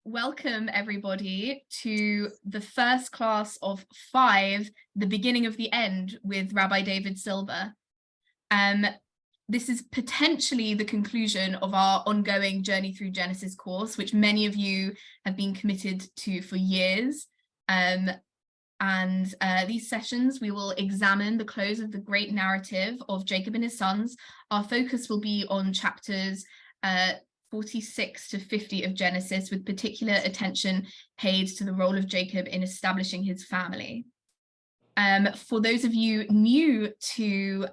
welcome everybody to the first class of 5, The Beginning of the End with Rabbi David Silber. This is potentially the conclusion of our ongoing Journey Through Genesis course, which many of you have been committed to for years. These sessions, we will examine the close of the great narrative of Jacob and his sons. Our focus will be on chapters 46 to 50 of Genesis, with particular attention paid to the role of Jacob in establishing his family. For those of you new to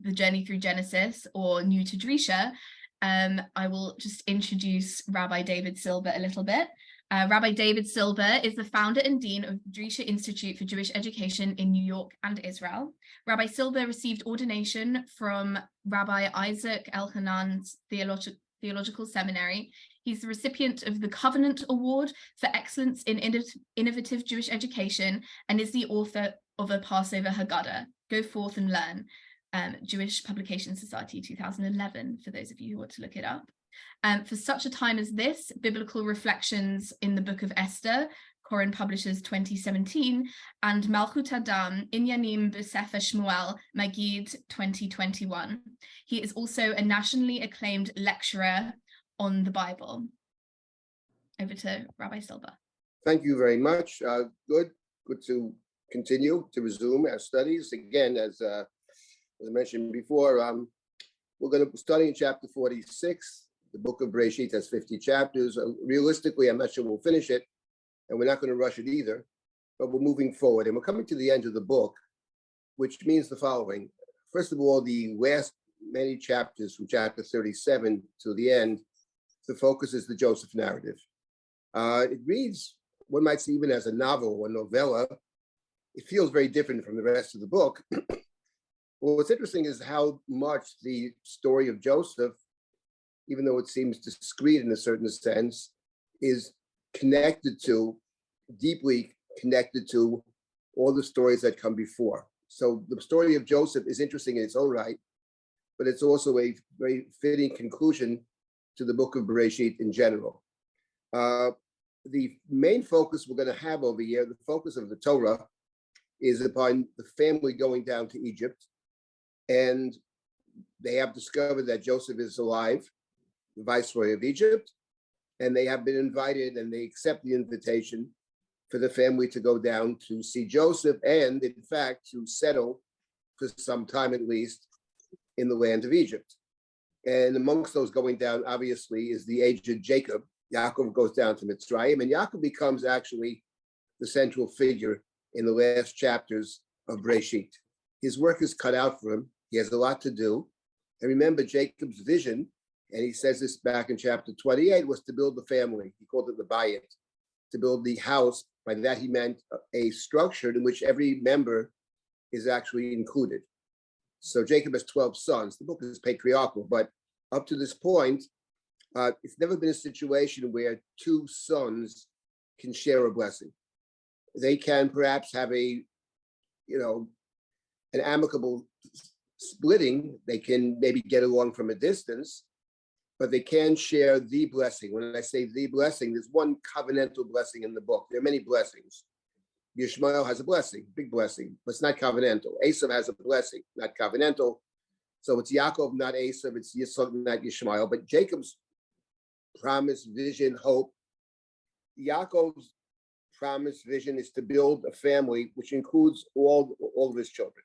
the Journey Through Genesis or new to Drisha, I will just introduce Rabbi David Silber a little bit. Rabbi David Silber is the founder and dean of Drisha Institute for Jewish Education in New York and Israel. Rabbi Silber received ordination from Rabbi Isaac Elhanan's Theological Seminary. He's the recipient of the Covenant Award for Excellence in Innovative Jewish Education and is the author of a Passover Haggadah, Go Forth and Learn, Jewish Publication Society 2011, for those of you who want to look it up. For such a time as this, Biblical Reflections in the Book of Esther, Koren Publishers 2017, and Malchut Adam, Inyanim B'Sefer Shmuel, Magid 2021. He is also a nationally acclaimed lecturer on the Bible. Over to Rabbi Silber. Thank you very much. Good to continue to resume our studies. Again, as I mentioned before, we're going to be studying in chapter 46. The book of Bereshit has 50 chapters. Realistically, I'm not sure we'll finish it, and we're not going to rush it either, but we're moving forward. And we're coming to the end of the book, which means the following. First of all, the last many chapters from chapter 37 to the end, the focus is the Joseph narrative. It reads, one might say even as a novel or novella. It feels very different from the rest of the book. Well, what's interesting is how much the story of Joseph, even though it seems discreet in a certain sense, is deeply connected to all the stories that come before. So the story of Joseph is interesting in its own right, but it's also a very fitting conclusion to the book of Bereshit in general. The main focus we're going to have over here, the focus of the Torah, is upon the family going down to Egypt, and they have discovered that Joseph is alive, the viceroy of Egypt, and they have been invited, and they accept the invitation for the family to go down to see Joseph, and in fact to settle for some time at least in the land of Egypt. And amongst those going down, obviously, is the aged Jacob. Yaakov goes down to Mitzrayim, and Yaakov becomes actually the central figure in the last chapters of Bereshit. His work is cut out for him. He has a lot to do. And remember, Jacob's vision, and he says this back in chapter 28, was to build the family. He called it the bayit, to build the house. By that, he meant a structure in which every member is actually included. So Jacob has 12 sons. The book is patriarchal, but up to this point, it's never been a situation where 2 sons can share a blessing. They can perhaps have an amicable splitting. They can maybe get along from a distance, but they can share the blessing. When I say the blessing, there's one covenantal blessing in the book. There are many blessings. Yishmael has a blessing, big blessing, but it's not covenantal. Esav has a blessing, not covenantal. So it's Yaakov, not Esav. It's Yitzchak, not Yishmael. But Jacob's promise, vision, hope. Yaakov's promise, vision is to build a family which includes all of his children.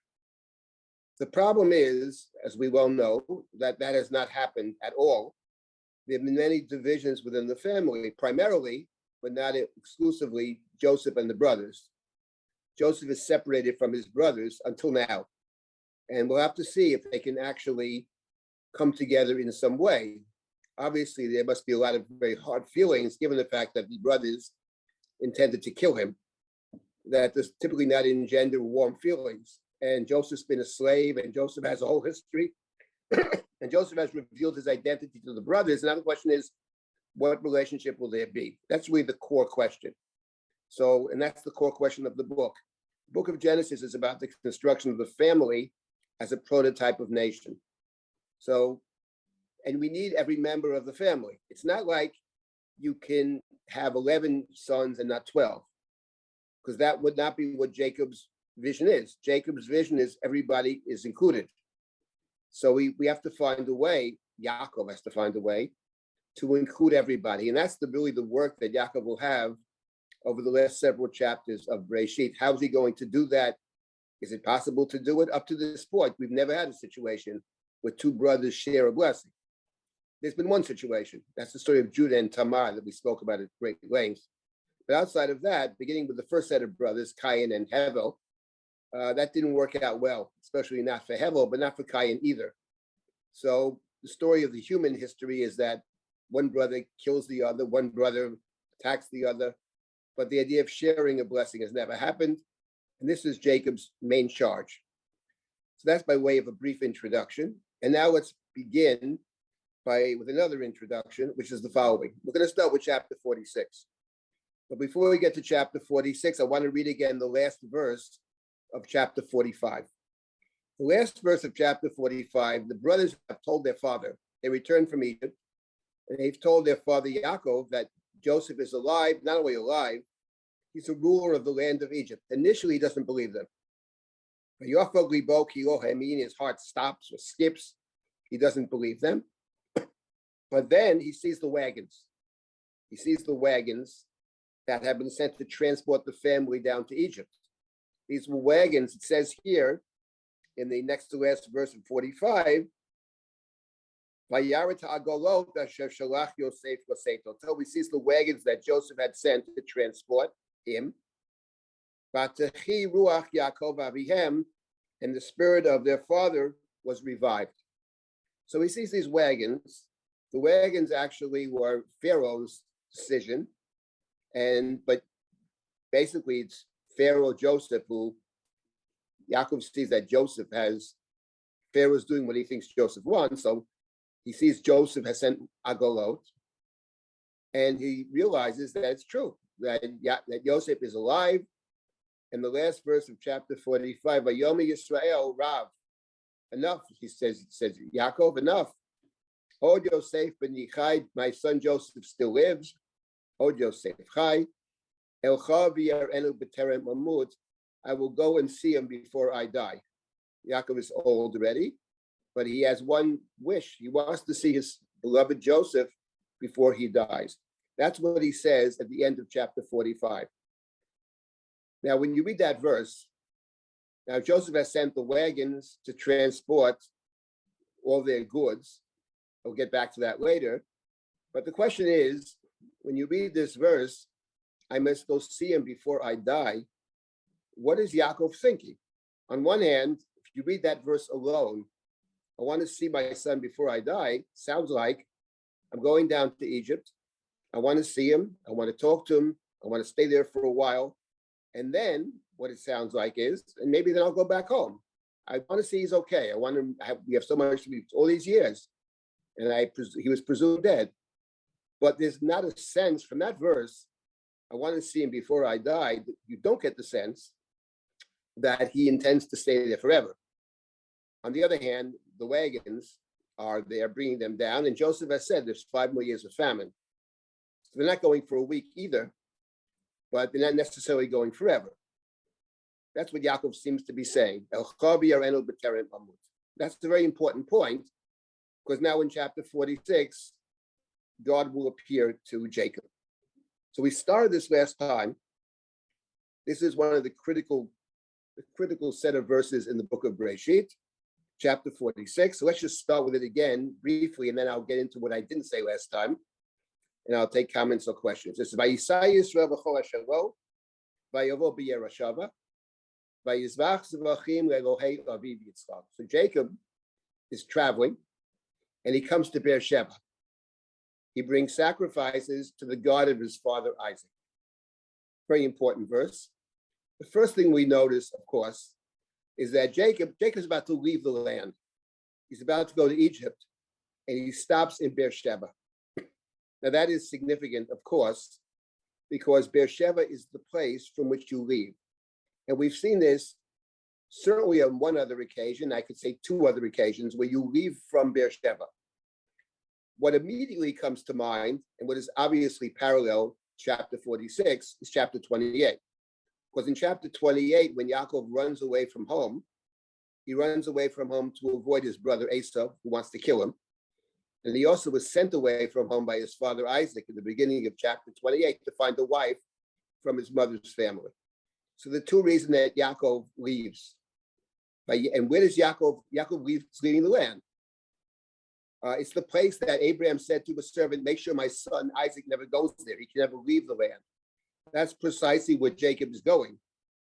The problem is, as we well know, that has not happened at all. There have been many divisions within the family, primarily, but not exclusively, Joseph and the brothers. Joseph is separated from his brothers until now. And we'll have to see if they can actually come together in some way. Obviously, there must be a lot of very hard feelings, given the fact that the brothers intended to kill him, that does typically not engender warm feelings. And Joseph's been a slave, and Joseph has a whole history. And Joseph has revealed his identity to the brothers. And now the question is, what relationship will there be? That's really the core question. So, and that's the core question of the book. The book of Genesis is about the construction of the family as a prototype of nation. So, and we need every member of the family. It's not like you can have 11 sons and not 12, because that would not be what Jacob's vision is. Jacob's vision is everybody is included. So we have to find a way, Yaakov has to find a way to include everybody. And that's really the work that Yaakov will have over the last several chapters of Bereshit. How is he going to do that? Is it possible to do it? Up to this point, we've never had a situation where two brothers share a blessing. There's been one situation. That's the story of Judah and Tamar that we spoke about at great length. But outside of that, beginning with the first set of brothers, Cain and Hevel, that didn't work out well, especially not for Hevel, but not for Cain either. So the story of the human history is that one brother kills the other, one brother attacks the other, but the idea of sharing a blessing has never happened. And this is Jacob's main charge. So that's by way of a brief introduction. And now let's begin with another introduction, which is the following. We're going to start with chapter 46. But before we get to chapter 46, I want to read again the last verse of chapter 45. The last verse of chapter 45, the brothers have told their father, they returned from Egypt, and they've told their father Yaakov that Joseph is alive, not only alive, he's a ruler of the land of Egypt. Initially, he doesn't believe them. His heart stops or skips. He doesn't believe them. But then he sees the wagons. He sees the wagons that have been sent to transport the family down to Egypt. These were wagons, it says here in the next to last verse of 45, until he sees the wagons that Joseph had sent to transport him. And the spirit of their father was revived. So he sees these wagons. The wagons actually were Pharaoh's decision, but basically it's Pharaoh Joseph who Yaakov sees that Joseph Pharaoh's doing what he thinks Joseph wants, so he sees Joseph has sent Agolot, and he realizes that it's true, that Joseph is alive. And the last verse of chapter 45, Vayomi Yisrael Rav, enough, he says, Yaakov, enough. Od Yosef ben Yichai, my son Joseph still lives. Od Yosef Chai. Elcha v'yarenu b'terem amut. I will go and see him before I die. Yaakov is old already, but he has one wish. He wants to see his beloved Joseph before he dies. That's what he says at the end of chapter 45. Now, when you read that verse, now Joseph has sent the wagons to transport all their goods. We'll get back to that later. But the question is, when you read this verse, I must go see him before I die. What is Yaakov thinking? On one hand, if you read that verse alone, I want to see my son before I die, sounds like I'm going down to Egypt. I want to see him. I want to talk to him. I want to stay there for a while. And then what it sounds like is, and maybe then I'll go back home. I want to see he's okay. We have so much to be all these years. And he was presumed dead. But there's not a sense from that verse, I want to see him before I die. You don't get the sense that he intends to stay there forever. On the other hand, the wagons are there bringing them down. And Joseph has said there's 5 more years of famine. So they're not going for a week either, but they're not necessarily going forever. That's what Yaakov seems to be saying. That's a very important point, because now in chapter 46, God will appear to Jacob. So we started this last time. This is one of the critical set of verses in the book of Bereshit, chapter 46. So let's just start with it again briefly, and then I'll get into what I didn't say last time, and I'll take comments or questions. This is Vayisai Yisrael v'chol hashalo, vayavo b'yerashava, vayizvach zvachim le'Elohei aviv Yitzchak. So Jacob is traveling, and he comes to Beersheba. He brings sacrifices to the God of his father Isaac. Very important verse. The first thing we notice, of course, is that Jacob's about to leave the land. He's about to go to Egypt, and he stops in Beersheba. Now that is significant, of course, because Beersheba is the place from which you leave. And we've seen this certainly on one other occasion, I could say 2 other occasions, where you leave from Beersheba. what immediately comes to mind, and what is obviously parallel chapter 46, is chapter 28. Because in chapter 28, when Yaakov runs away from home, he runs away from home to avoid his brother Esau, who wants to kill him. And he also was sent away from home by his father Isaac in the beginning of chapter 28 to find a wife from his mother's family. So the two reasons that Yaakov leaves. And where does Yaakov leave? He's leaving the land. It's the place that Abraham said to the servant, make sure my son Isaac never goes there. He can never leave the land. That's precisely where Jacob is going,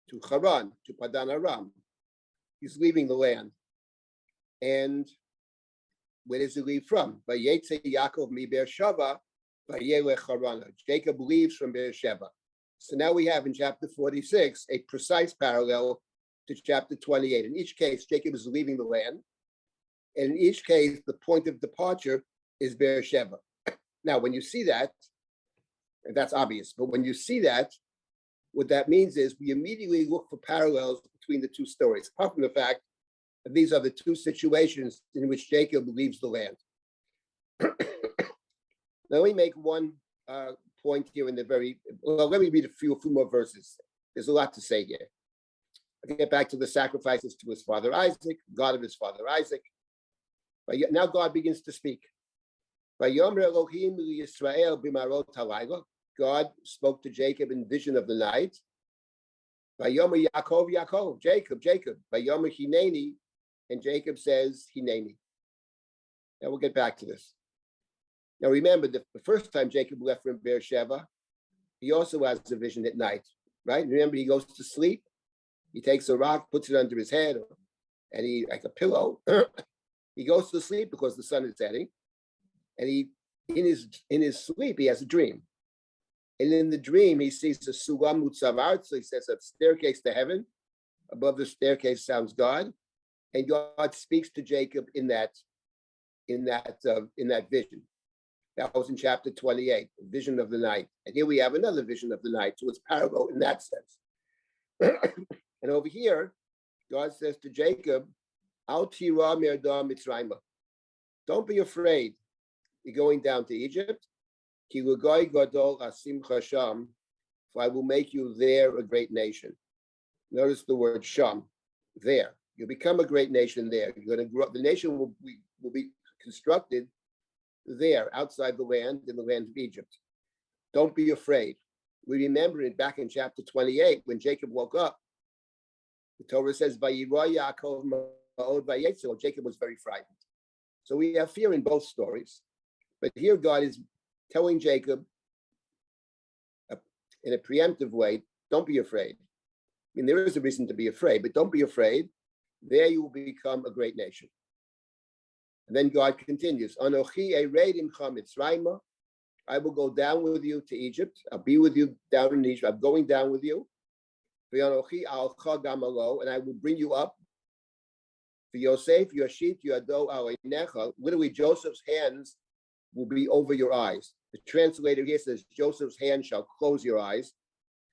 to Haran, to Padan Aram. He's leaving the land. And where does he leave from? Vayetze Yaakov mi Beersheva, vayelech Harana. Jacob leaves from Beersheba. So now we have in chapter 46 a precise parallel to chapter 28. In each case, Jacob is leaving the land. And in each case, the point of departure is Beersheba. Now, when you see that, and that's obvious, but when you see that, what that means is we immediately look for parallels between the two stories, apart from the fact that these are the two situations in which Jacob leaves the land. Now, let me make one point here in the let me read a few more verses. There's a lot to say here. I get back to the sacrifices to his father Isaac, God of his father Isaac. But now God begins to speak. God spoke to Jacob in vision of the night. Yaakov, Yaakov, Jacob, Jacob. Hineni, and Jacob says, Hineni. Now we'll get back to this. Now remember, the first time Jacob left from Beersheba, he also has a vision at night, right? Remember, he goes to sleep. He takes a rock, puts it under his head, and he, like a pillow, he goes to sleep because the sun is setting. And in his sleep, he has a dream. And in the dream, he sees a sulam mutzavar, so he says a staircase to heaven. Above the staircase sounds God, and God speaks to Jacob in that vision. That was in chapter 28, the vision of the night. And here we have another vision of the night, so it's parallel in that sense. And over here, God says to Jacob, Al tira merda mitzrayma. Don't be afraid. You're going down to Egypt. Ki lugai gadol asim chasham, for I will make you there a great nation. Notice the word sham, there. You'll become a great nation there. You're going to grow. The nation will be constructed there, outside the land, in the land of Egypt. Don't be afraid. We remember it back in chapter 28 when Jacob woke up. The Torah says, "Vayirah Yaakov ma'od vayetzel." Jacob was very frightened. So we have fear in both stories. But here God is telling Jacob in a preemptive way, don't be afraid. I mean, there is a reason to be afraid, but don't be afraid. There you will become a great nation. And then God continues, Anochi ered imcha Mitzrayma. I will go down with you to Egypt. I'll be with you down in Egypt. I'm going down with you. V'anochi alcha gamalo, and I will bring you up. V'yosef yoshit yado aleinecha. Literally, Joseph's hands will be over your eyes. The translator here says, Joseph's hand shall close your eyes.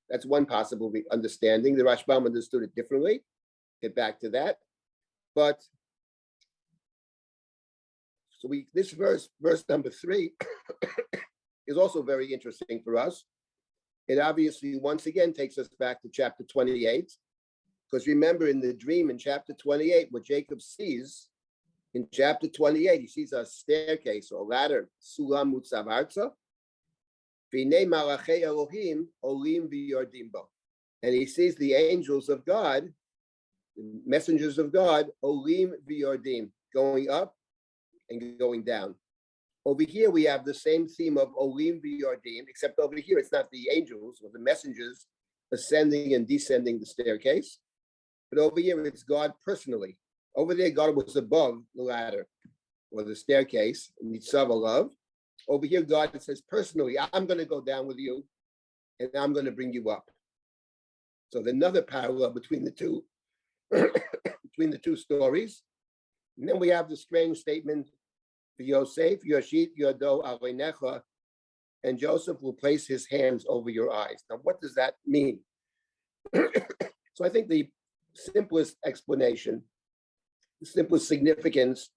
That's one possible understanding. The Rashbam understood it differently. Get back to that. But so this verse number 3, is also very interesting for us. It obviously once again takes us back to chapter 28, because remember in the dream in chapter 28, what Jacob sees in chapter 28, he sees a staircase or ladder, sulam mutzavarza, v'nei malachei Elohim olim v'yordim bo, and he sees the angels of God, the messengers of God, olim v'yordim, going up and going down. Over here, we have the same theme of Olim v'Yordim, except over here, it's not the angels or the messengers ascending and descending the staircase, but over here, it's God personally. Over there, God was above the ladder or the staircase, Nitzav Alav. Over here, God says personally, I'm going to go down with you and I'm going to bring you up. So there's another parallel between the two, between the two stories. And then we have the strange statement, Yosef, Yoshit, Yodo, Aleinecha, and Joseph will place his hands over your eyes. Now, what does that mean? So I think the simplest explanation, the simplest significance,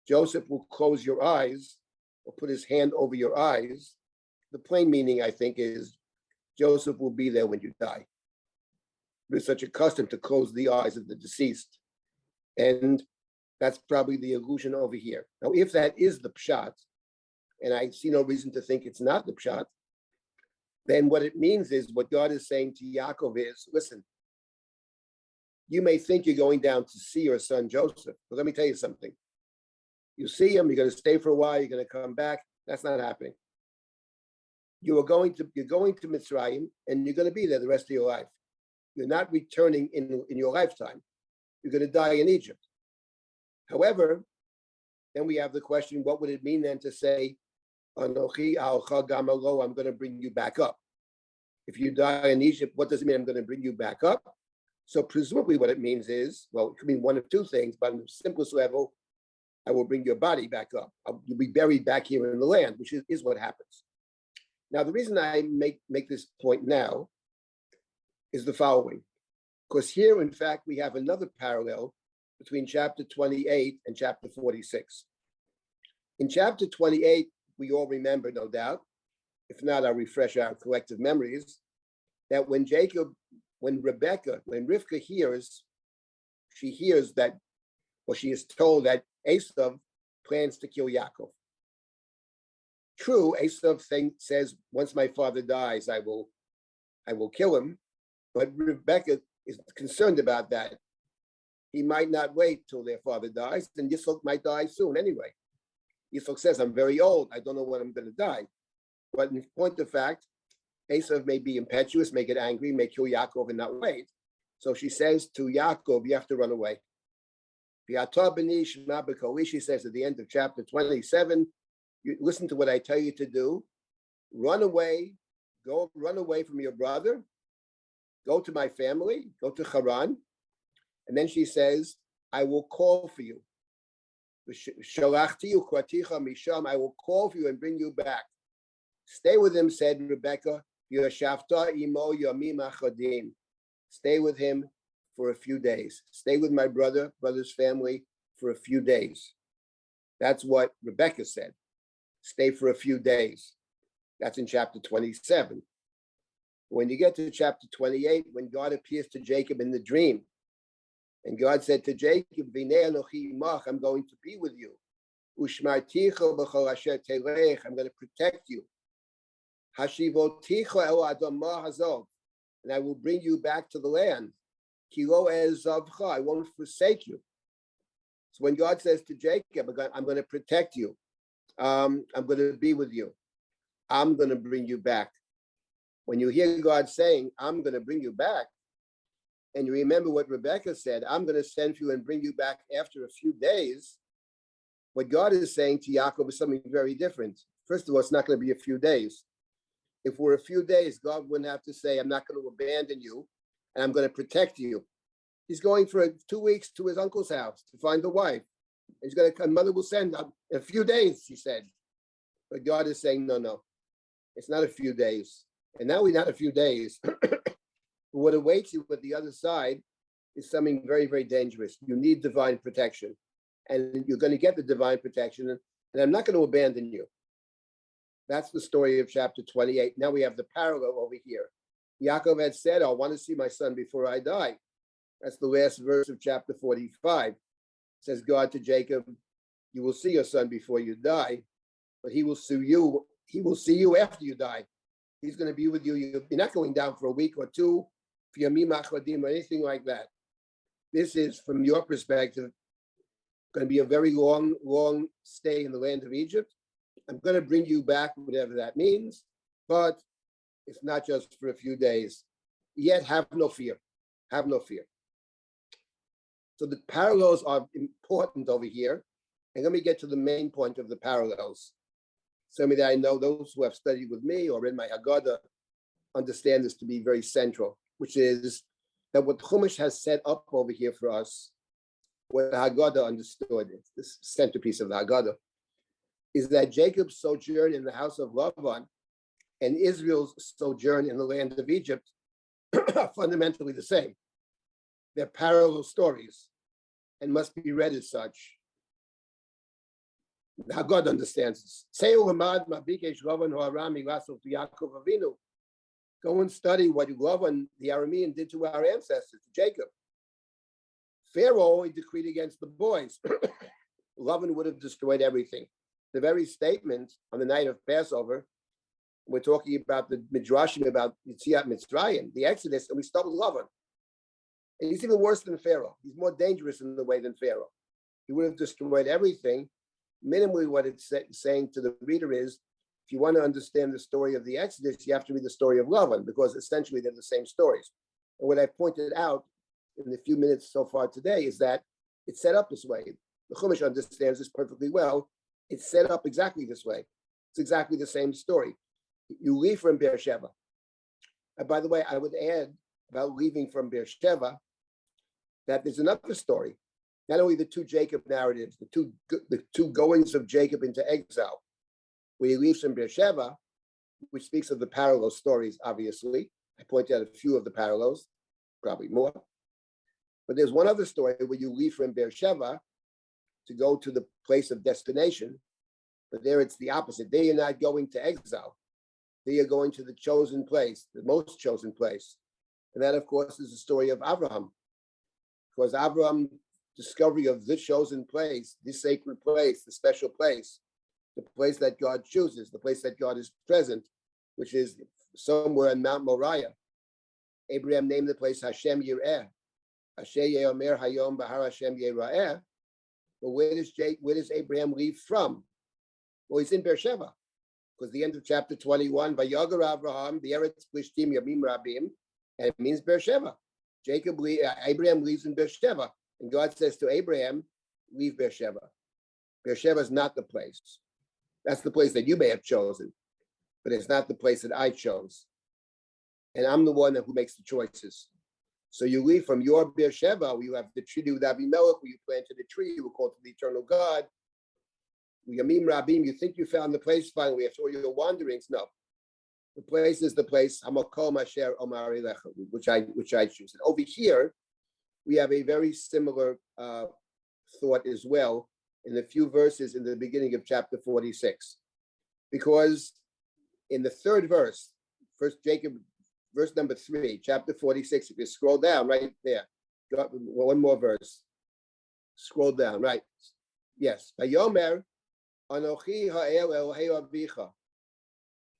Joseph will close your eyes, or put his hand over your eyes, the plain meaning, I think, is Joseph will be there when you die. We're such accustomed to close the eyes of the deceased. And that's probably the illusion over here. Now, if that is the pshat, and I see no reason to think it's not the pshat, then what it means is what God is saying to Yaakov is, listen, you may think you're going down to see your son Joseph, but let me tell you something. You see him, you're going to stay for a while, you're going to come back. That's not happening. You're going to Mitzrayim, and you're going to be there the rest of your life. You're not returning in your lifetime. You're going to die in Egypt. However, then we have the question, what would it mean then to say, Anochi alcha gamalo, I'm going to bring you back up? If you die in Egypt, what does it mean I'm going to bring you back up? So presumably what it means is, well, it could mean one of two things, but on the simplest level, I will bring your body back up. You'll be buried back here in the land, which is what happens. Now, the reason I make this point now is the following. Because here, in fact, we have another parallel between chapter 28 and chapter 46. In chapter 28, we all remember, no doubt, if not, I'll refresh our collective memories, that when Rivka hears, she hears that, or she is told that Esav plans to kill Yaakov. True, Esav says, once my father dies, I will kill him. But Rebecca is concerned about that. He might not wait till their father dies, and Yitzchak might die soon anyway. Yitzchak says, I'm very old, I don't know when I'm going to die. But in point of fact, Esav may be impetuous, may get angry, may kill Yaakov and not wait. So she says to Yaakov, you have to run away. She says at the end of chapter 27, you listen to what I tell you to do. Run away, run away from your brother, go to my family, go to Haran. And then she says, I will call for you. I will call for you and bring you back. Stay with him, said Rebecca. Stay with him for a few days. Stay with my brother's family for a few days. That's what Rebecca said. Stay for a few days. That's in chapter 27. When you get to chapter 28, when God appears to Jacob in the dream, and God said to Jacob, I'm going to be with you. I'm going to protect you. And I will bring you back to the land. I won't forsake you. So when God says to Jacob, I'm going to protect you. I'm going to be with you. I'm going to bring you back. When you hear God saying, I'm going to bring you back, and you remember what Rebecca said, I'm going to send you and bring you back after a few days, what God is saying to Yaakov is something very different. First of all, it's not going to be a few days. If we're a few days, God wouldn't have to say, I'm not going to abandon you, and I'm going to protect you. He's going for 2 weeks to his uncle's house to find a wife. He's going to come, mother will send up in a few days, she said. But God is saying, no, it's not a few days. And now we're not a few days. What awaits you at the other side is something very, very dangerous. You need divine protection. And you're going to get the divine protection. And I'm not going to abandon you. That's the story of chapter 28. Now we have the parallel over here. Yaakov had said, I want to see my son before I die. That's the last verse of chapter 45. It says God to Jacob, you will see your son before you die, but he will see you. He will see you after you die. He's going to be with you. You're not going down for a week or two, or anything like that. This is, from your perspective, going to be a very long, long stay in the land of Egypt. I'm going to bring you back, whatever that means, but it's not just for a few days. Yet have no fear. Have no fear. So the parallels are important over here. And let me get to the main point of the parallels. Something that I know those who have studied with me or in my Haggadah understand this to be very central, which is that what Chumash has set up over here for us, what the Haggadah understood, this centerpiece of the Haggadah, is that Jacob's sojourn in the house of Lavan and Israel's sojourn in the land of Egypt are fundamentally the same. They're parallel stories and must be read as such. How God understands this. Go and study what Lavan the Aramean did to our ancestors, to Jacob. Pharaoh, he decreed against the boys. Lavan would have destroyed everything. The very statement on the night of Passover, we're talking about the Midrashim about Yetziat Mitzrayim, the Exodus, and we start with Lavan. And he's even worse than Pharaoh. He's more dangerous in the way than Pharaoh. He would have destroyed everything. Minimally, what it's saying to the reader is, if you want to understand the story of the Exodus, you have to read the story of Lavan, because essentially they're the same stories. And what I pointed out in the few minutes so far today is that it's set up this way. The Chumash understands this perfectly well. It's set up exactly this way. It's exactly the same story. You leave from Beersheba. And by the way, I would add about leaving from Beersheba that there's another story. Not only the two Jacob narratives, the two goings of Jacob into exile, where he leaves from Beersheba, which speaks of the parallel stories, obviously. I pointed out a few of the parallels, probably more. But there's one other story where you leave from Beersheba to go to the place of destination, but there it's the opposite. There you're not going to exile. There you're going to the chosen place, the most chosen place. And that, of course, is the story of Abraham. Because Abraham's discovery of the chosen place, this sacred place, the special place, the place that God chooses, the place that God is present, which is somewhere in Mount Moriah. Abraham named the place Hashem Yireh. Asher Yeomer Hayom Bahar Hashem Yireh. But where does Abraham leave from? Well, he's in Beersheba, because the end of chapter 21, Vayagar Abraham, the Eretz Plishtim Yamim Rabim, and it means Beersheba. Abraham leaves in Beersheba, and God says to Abraham, leave Beersheba. Beersheba is not the place. That's the place that you may have chosen, but it's not the place that I chose. And I'm the one who makes the choices. So you leave from your Beersheba, where you have the treaty with Abimelech, where you planted a tree, you were called to the eternal God. Yamim Rabim, you think you found the place finally after all your wanderings? No. The place is the place, Hamakom Asher Omar Elecha, which I choose. And over here, we have a very similar thought as well in the few verses in the beginning of chapter 46. Because in the third verse, first Jacob, verse number 3, chapter 46, if you scroll down right there, got one more verse. Scroll down, right? Yes. Vayomer Anochi ha'el Elohei avicha.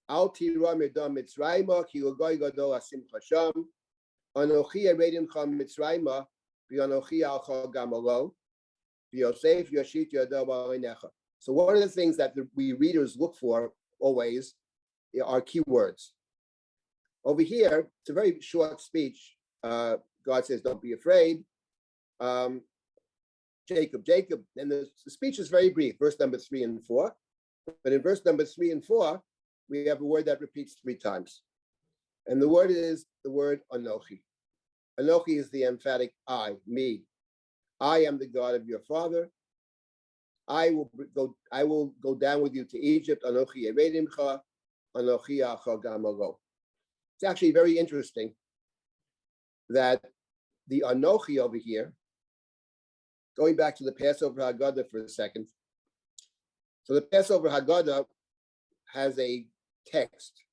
Al tira midam Mitzrayma ki l'goy gadol asimcha sham. Anochi eredimcha Mitzrayma v'anochi alcha gamalo v'yosef yoshit yado b'alenecha. So one of the things that we readers look for always are keywords. Over here, it's a very short speech. God says, don't be afraid. Jacob, and the speech is very brief, verse number 3 and 4. But in verse number 3 and 4, we have a word that repeats 3 times. And the word is the word Anochi. Anochi is the emphatic I, me. I am the God of your father. I will go down with you to Egypt. Anochi eredimcha, Anochi acha gamalo. It's actually very interesting that the Anochi over here, going back to the Passover Haggadah for a second. So the Passover Haggadah has a text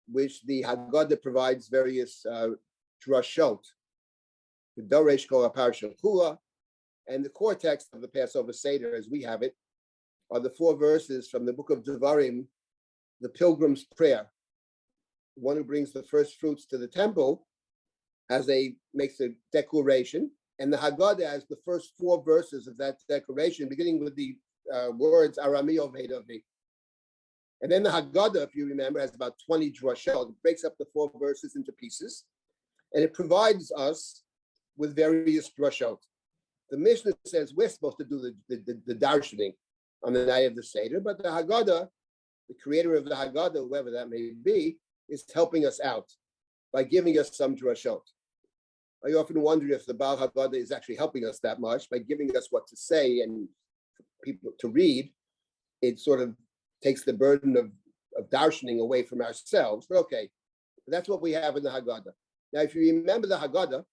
which the Haggadah provides various drashot, the Doresh Kol HaParsha Kula, and the core text of the Passover Seder, as we have it, are the 4 verses from the book of Devarim, the Pilgrim's Prayer. The one who brings the first fruits to the temple makes a declaration, and the Haggadah has the first 4 verses of that declaration, beginning with the words Arami Ovedavi. And then the Haggadah, if you remember, has about 20 drashot. It breaks up the 4 verses into pieces, and it provides us with various drashot. The Mishnah says we're supposed to do the darshaning on the night of the Seder, but the Haggadah, the creator of the Haggadah, whoever that may be, is helping us out by giving us some drashot. I often wonder if the Baal Haggadah is actually helping us that much by giving us what to say and people to read. It sort of takes the burden of darshaning away from ourselves. But okay, that's what we have in the Haggadah. Now, if you remember the Haggadah,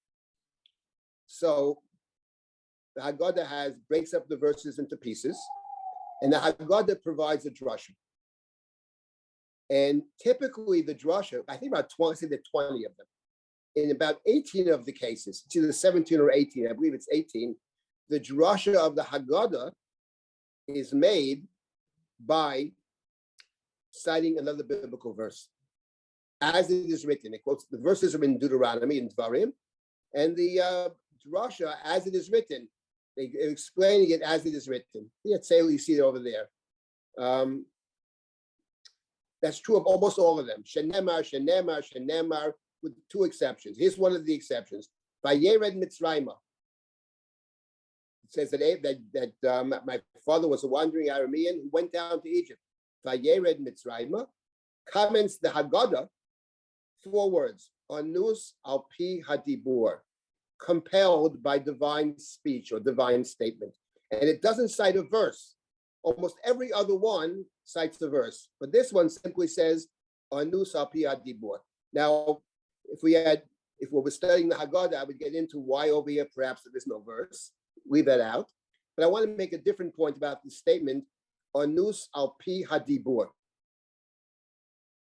so the Haggadah breaks up the verses into pieces, And the Haggadah provides a drasha. And typically the drasha, I think about 20, I say there are 20 of them. In about 18 of the cases, it's either 17 or 18, I believe it's 18, the drasha of the Haggadah is made by citing another biblical verse. As it is written, it quotes, the verses are in Deuteronomy and Dvarim, and the drasha, as it is written, they're explaining it as it is written. Yeah, Tzela, you see it over there. That's true of almost all of them. Shenemar, shenemar, shenemar, with two exceptions. Here's one of the exceptions. Vayered Mitzrayma. It says that my father was a wandering Aramean who went down to Egypt. Vayered Mitzrayma. Comments the Haggadah, 4 words. Anus al pi hadibur. Compelled by divine speech or divine statement. And it doesn't cite a verse. Almost every other one cites a verse. But this one simply says, Anus al pi hadibur. Now, if we were studying the Haggadah, I would get into why over here perhaps there is no verse. Leave that out. But I want to make a different point about the statement, Anus al pi hadibur.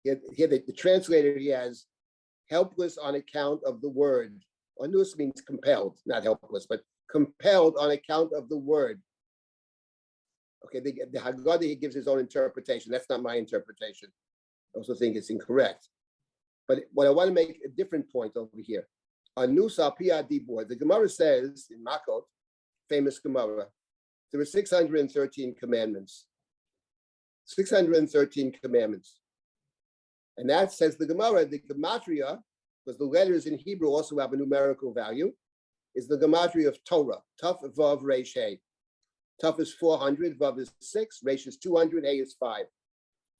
Here the translator he has helpless on account of the word. Anus means compelled, not helpless, but compelled on account of the word. Okay, the Haggadah, he gives his own interpretation. That's not my interpretation. I also think it's incorrect. But what I want to make a different point over here. Anus al pi hadibur. The Gemara says in Makot, famous Gemara, there were 613 commandments. 613 commandments. And that says the Gemara, the gematria, because the letters in Hebrew also have a numerical value, is the gematria of Torah. Tuf, Vav, Resh, He. Tuf is 400, Vav is 6, Resh is 200, He is 5.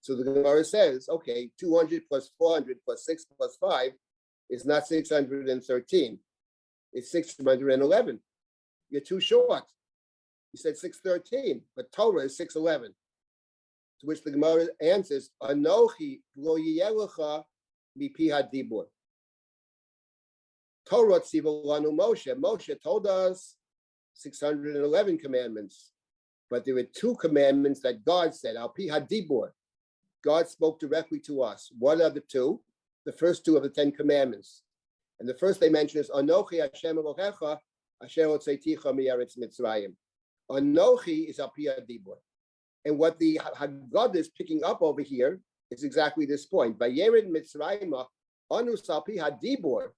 So the Gemara says, okay, 200 plus 400 plus 6 plus 5 is not 613. It's 611. You're too short. You said 613, but Torah is 611. To which the Gemara answers, Anochi lo yiyelecha mipi hadibur. Torah tziva lanu Moshe. Moshe told us 611 commandments, but there were 2 commandments that God said, al pi hadibur. God spoke directly to us. What are the 2? The first 2 of the 10 commandments. And the first they mention is, Anochi Hashem Elohecha asher hotzeiticha mi'eretz Mitzrayim. Anochi is al pi hadibur. And what the Haggadah is picking up over here is exactly this point. Vayered Mitzrayma, Anus al pi hadibur,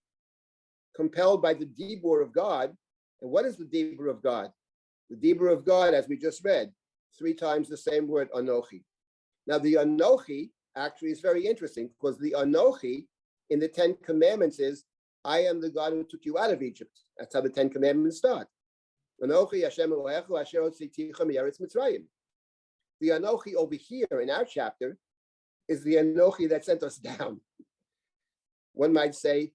compelled by the dibur of God. And what is the dibur of God? The dibur of God, as we just read, 3 times the same word, Anochi. Now, the Anochi actually is very interesting because the Anochi in the 10 commandments is, I am the God who took you out of Egypt. That's how the 10 commandments start. Anochi Hashem Elohecha asher hotzeiticha mi'eretz Mitzrayim. The Anochi over here in our chapter is the Anochi that sent us down. One might say,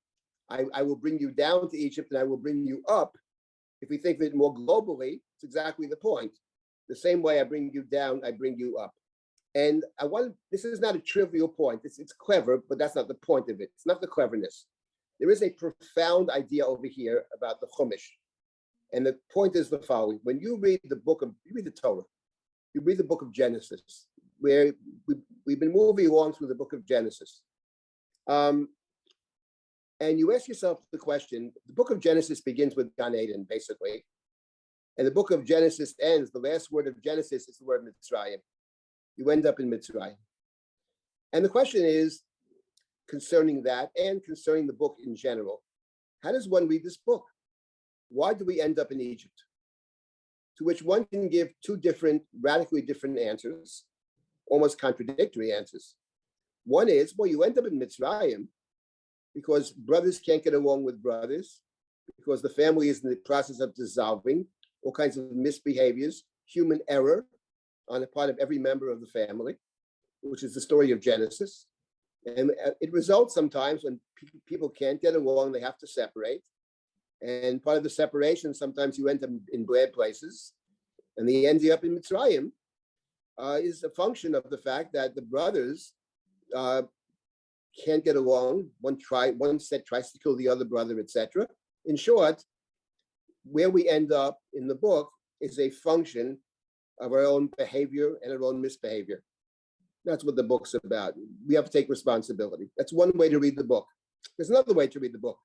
I will bring you down to Egypt and I will bring you up. If we think of it more globally, it's exactly the point. The same way I bring you down, I bring you up. And this is not a trivial point. It's clever, but that's not the point of it. It's not the cleverness. There is a profound idea over here about the Chumash. And the point is the following. When you read the Torah, you read the book of Genesis, where we've been moving along through the book of Genesis. And you ask yourself the question, the book of Genesis begins with Gan Eden, basically. And the book of Genesis ends, the last word of Genesis is the word Mitzrayim. You end up in Mitzrayim. And the question is, concerning that and concerning the book in general, how does one read this book? Why do we end up in Egypt? To which one can give 2 radically different answers, almost contradictory answers. One is, well, you end up in Mitzrayim because brothers can't get along with brothers, because the family is in the process of dissolving, all kinds of misbehaviors, human error on the part of every member of the family, which is the story of Genesis. And it results sometimes when people can't get along, they have to separate. And part of the separation, sometimes you end up in bad places, and the ending up in Mitzrayim is a function of the fact that the brothers can't get along. One set tries to kill the other brother, etc. In short, where we end up in the book is a function of our own behavior and our own misbehavior. That's what the book's about. We have to take responsibility. That's one way to read the book. There's another way to read the book,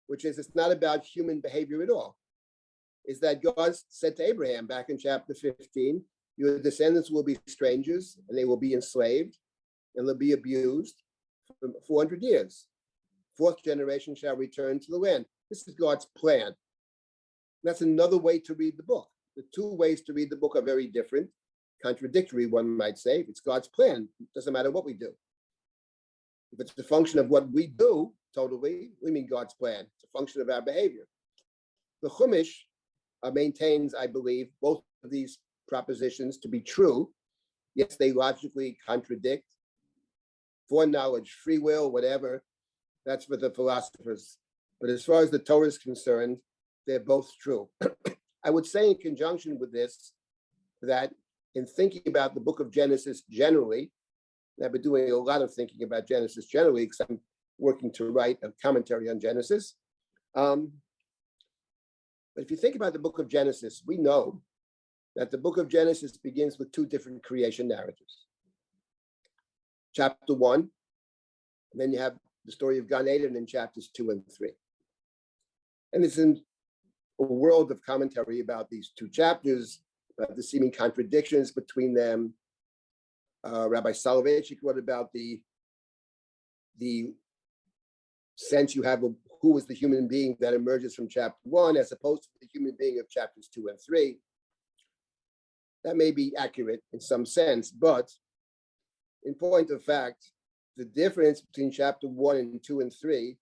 which is it's not about human behavior at all. Is that God said to Abraham back in chapter 15, your descendants will be strangers and they will be enslaved and they'll be abused for 400 years. Fourth generation shall return to the land. This is God's plan. That's another way to read the book. The two ways to read the book are very different, contradictory, one might say. If it's God's plan, it doesn't matter what we do. If it's a function of what we do, totally, we mean God's plan. It's a function of our behavior. The Chumash maintains, I believe, both of these propositions to be true. Yes, they logically contradict. Foreknowledge, free will, whatever, that's for the philosophers. But as far as the Torah is concerned, they're both true. I would say in conjunction with this, that in thinking about the book of Genesis generally, and I've been doing a lot of thinking about Genesis generally, because I'm working to write a commentary on Genesis. But if you think about the book of Genesis, we know that the book of Genesis begins with two different creation narratives. Chapter 1, and then you have the story of Gan Eden in chapters 2 and 3. And it's in a world of commentary about these two chapters, about the seeming contradictions between them. Rabbi Soloveitchik wrote about the sense you have of who is the human being that emerges from chapter 1 as opposed to the human being of chapters 2 and 3. That may be accurate in some sense, but in point of fact, the difference between chapter 1 and 2 and 3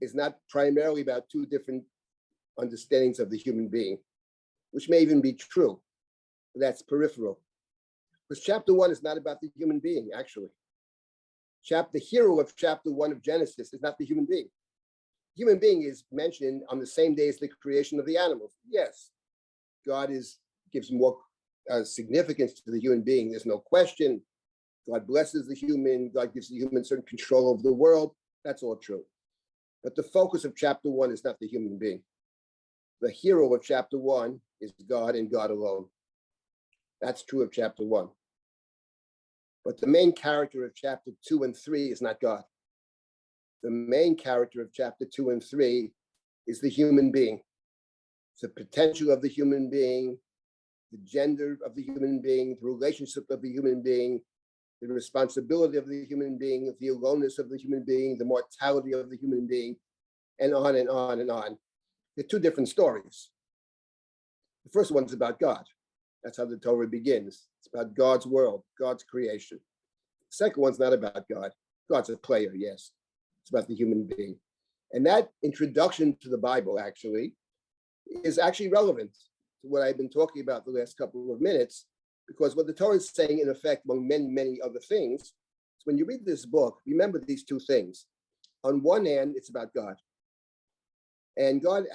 is not primarily about two different understandings of the human being, which may even be true, but that's peripheral. Because chapter 1 is not about the human being, actually. The hero of chapter 1 of Genesis is not the human being. Human being is mentioned on the same day as the creation of the animals. Yes, God gives more significance to the human being. There's no question. God blesses the human. God gives the human certain control over the world. That's all true. But the focus of chapter 1 is not the human being. The hero of chapter 1 is God and God alone. That's true of chapter 1. But the main character of chapter 2 and 3 is not God. The main character of chapter 2 and 3 is the human being. It's the potential of the human being, the gender of the human being, the relationship of the human being, the responsibility of the human being, the aloneness of the human being, the mortality of the human being, and on and on and on. They're two different stories. The first one's about God. That's how the Torah begins. It's about God's world, God's creation. The second one's not about God. God's a player, yes. It's about the human being. And that introduction to the Bible actually is actually relevant to what I've been talking about the last couple of minutes, because what the Torah is saying, in effect, among many, many other things, is when you read this book, remember these two things. On one hand, it's about God. And God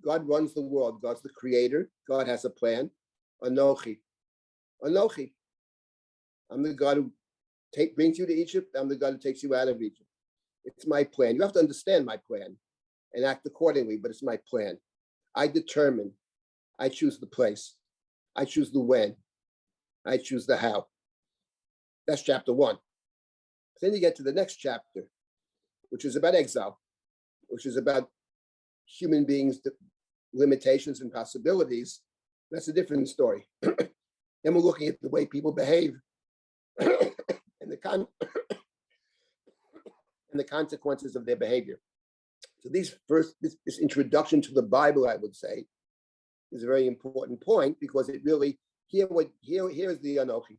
runs the world. God's the creator. God has a plan. Anochi. Anochi. I'm the God who brings you to Egypt. I'm the God who takes you out of Egypt. It's my plan. You have to understand my plan and act accordingly, but it's my plan. I determine. I choose the place. I choose the when. I choose the how. That's chapter 1. Then you get to the next chapter, which is about exile, which is about human beings' limitations and possibilities. That's a different story. Then we're looking at the way people behave and the consequences of their behavior. So this introduction to the Bible, I would say, is a very important point, because it really, here's the Anochi.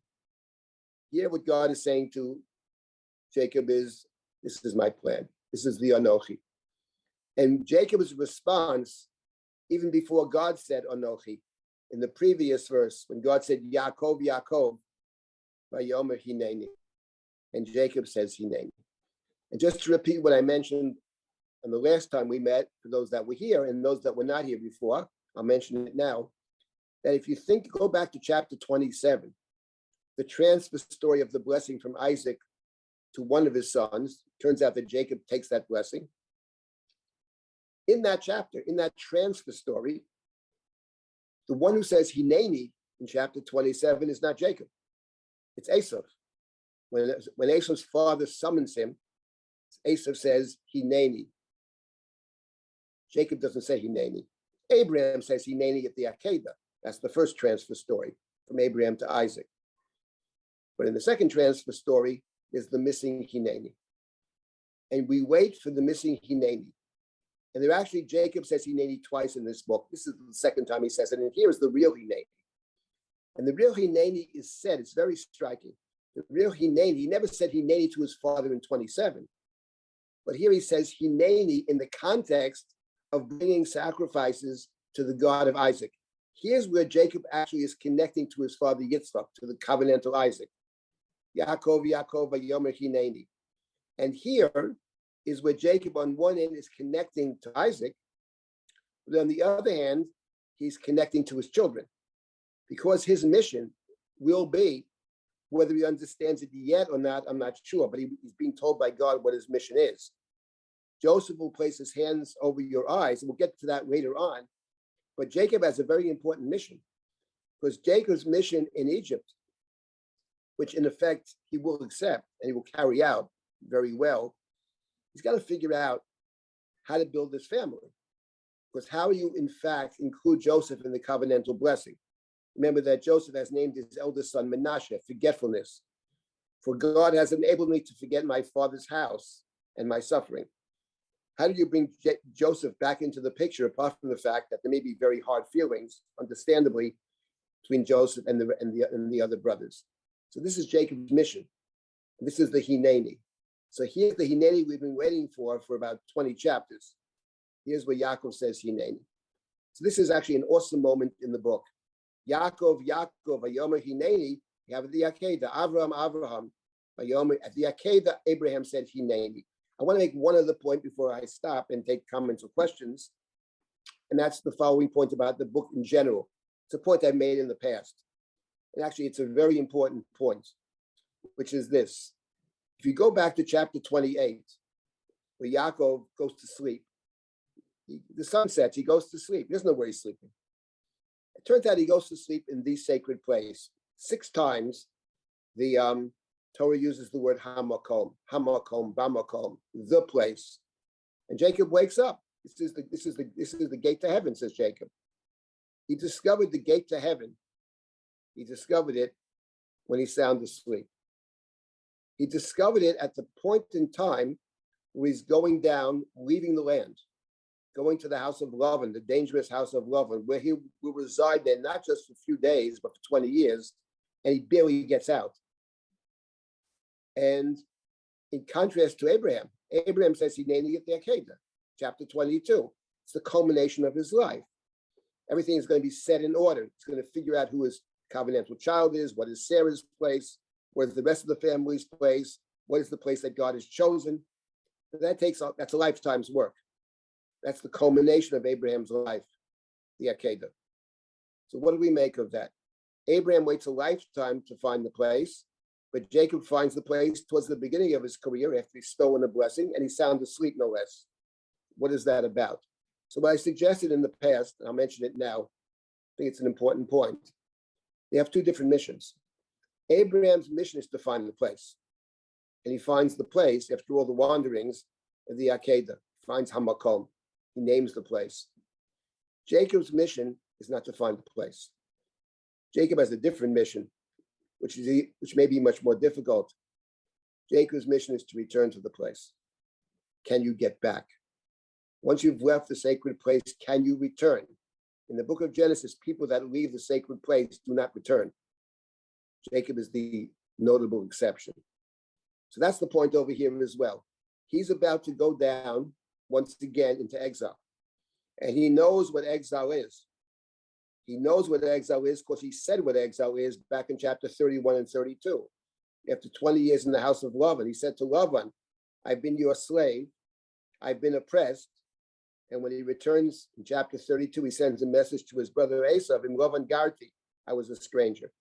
Here what God is saying to Jacob is, this is my plan. This is the Anochi. And Jacob's response, even before God said Anochi, in the previous verse, when God said, Yaakov, Yaakov, Vayomer Hineni, and Jacob says Hineni. And just to repeat what I mentioned on the last time we met, for those that were here and those that were not here before, I'll mention it now, that if you go back to chapter 27, the transfer story of the blessing from Isaac to one of his sons, turns out that Jacob takes that blessing. In that chapter, in that transfer story, the one who says Hineni in chapter 27 is not Jacob. It's Esau. When Esau's father summons him, Esau says, Hineni. Jacob doesn't say Hineni. Abraham says Hineni at the Akedah. That's the first transfer story from Abraham to Isaac. But in the second transfer story is the missing Hineni. And we wait for the missing Hineni. And there actually, Jacob says Hineni twice in this book. This is the second time he says it. And here is the real Hineni. And the real Hineni is said, it's very striking. The real Hineni, he never said Hineni to his father in 27. But here he says Hineni in the context of bringing sacrifices to the God of Isaac. Here's where Jacob actually is connecting to his father Yitzchak, to the covenantal Isaac. Yaakov, Vayomer Hineni. And here is where Jacob on one end is connecting to Isaac, but on the other hand, he's connecting to his children. Because his mission will be, whether he understands it yet or not, I'm not sure, but he's being told by God what his mission is. Joseph will place his hands over your eyes, and we'll get to that later on. But Jacob has a very important mission, because Jacob's mission in Egypt, which in effect he will accept and he will carry out very well, he's got to figure out how to build this family. Because how do you, in fact, include Joseph in the covenantal blessing? Remember that Joseph has named his eldest son Menashe, forgetfulness. For God has enabled me to forget my father's house and my suffering. How do you bring Joseph back into the picture, apart from the fact that there may be very hard feelings, understandably, between Joseph and the other brothers? So this is Jacob's mission. This is the Hineni. So here's the Hineni we've been waiting for about 20 chapters. Here's where Yaakov says Hineni. So this is actually an awesome moment in the book. Yaakov, Vayomer Hineni, you have the Akedah, Avraham, Vayomer, at the Akedah, Abraham said Hineni. I want to make one other point before I stop and take comments or questions. And that's the following point about the book in general. It's a point I made in the past. And actually, it's a very important point, which is this. If you go back to chapter 28, where Yaakov goes to sleep, the sun sets, he goes to sleep. He doesn't know where he's sleeping. It turns out he goes to sleep in the sacred place. 6 times, the Torah uses the word hamakom, bamakom, the place. And Jacob wakes up. This is the gate to heaven, says Jacob. He discovered the gate to heaven. He discovered it when he's sound asleep. He discovered it at the point in time where he's going down, leaving the land, going to the house of Lavan, the dangerous house of Lavan, where he will reside there not just for a few days, but for 20 years, and he barely gets out. And in contrast to Abraham, Abraham says Hineni at the Akedah, chapter 22. It's the culmination of his life. Everything is going to be set in order. It's going to figure out who his covenantal child is, what is Sarah's place, what is the rest of the family's place, what is the place that God has chosen. That's a lifetime's work. That's the culmination of Abraham's life, the Akedah. So what do we make of that? Abraham waits a lifetime to find the place, but Jacob finds the place towards the beginning of his career after he's stolen a blessing and he's sound asleep, no less. What is that about? So what I suggested in the past, and I'll mention it now, I think it's an important point. They have 2 different missions. Abraham's mission is to find the place. And he finds the place after all the wanderings of the Akedah. He finds Hamakom. He names the place. Jacob's mission is not to find the place. Jacob has a different mission, which may be much more difficult. Jacob's mission is to return to the place. Can you get back? Once you've left the sacred place, can you return? In the book of Genesis, people that leave the sacred place do not return. Jacob is the notable exception. So that's the point over here as well. He's about to go down once again into exile. And he knows what exile is. He knows what exile is because he said what exile is back in chapter 31 and 32. After 20 years in the house of Lavan, he said to Lavan, I've been your slave. I've been oppressed. And when he returns in chapter 32, he sends a message to his brother Esav in Lavan Garti. I was a stranger.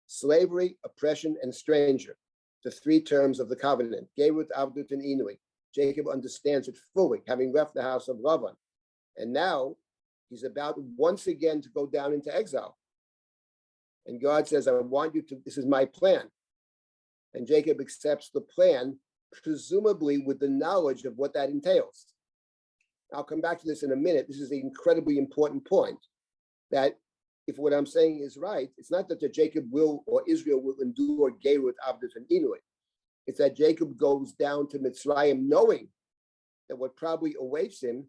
Slavery, oppression, and stranger, the 3 terms of the covenant. Gerut, Avdut, and Inui. Jacob understands it fully, having left the house of Lavan. And now he's about once again to go down into exile. And God says, I want you to, this is my plan. And Jacob accepts the plan, presumably with the knowledge of what that entails. I'll come back to this in a minute. This is an incredibly important point, that if what I'm saying is right, it's not that Jacob will or Israel will endure Gerut, Avdut, and Inuit. It's that Jacob goes down to Mitzrayim knowing that what probably awaits him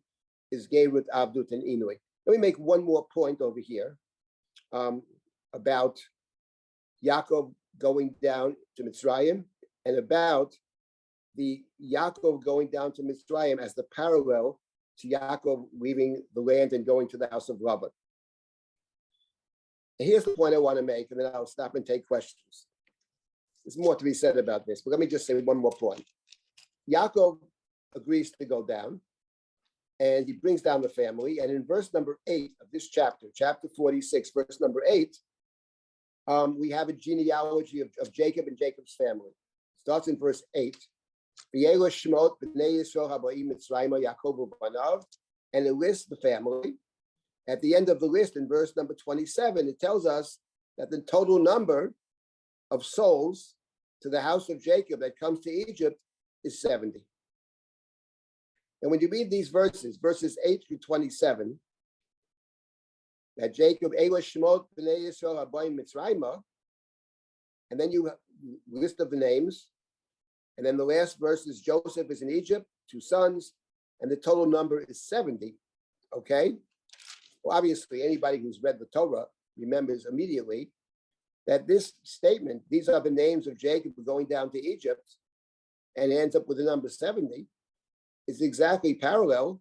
is Gerut, Avdut, and Inuit. Let me make one more point over here about Yaakov going down to Mitzrayim, and about the Yaakov going down to Mitzrayim as the parallel to Yaakov leaving the land and going to the house of Rabbi. And here's the point I want to make, and then I'll stop and take questions. There's more to be said about this, but let me just say one more point. Yaakov agrees to go down, and he brings down the family. And in verse number 8 of this chapter, chapter 46, verse number 8, we have a genealogy of Jacob and Jacob's family. It starts in verse 8. And it lists the family. At the end of the list, in verse number 27, it tells us that the total number of souls to the house of Jacob that comes to Egypt is 70. And when you read these verses, verses 8 through 27, that Jacob, and then you list of the names, and then the last verse is Joseph is in Egypt, 2 sons, and the total number is 70. Okay? Well, obviously, anybody who's read the Torah remembers immediately that this statement, these are the names of Jacob going down to Egypt, and ends up with the number 70, is exactly parallel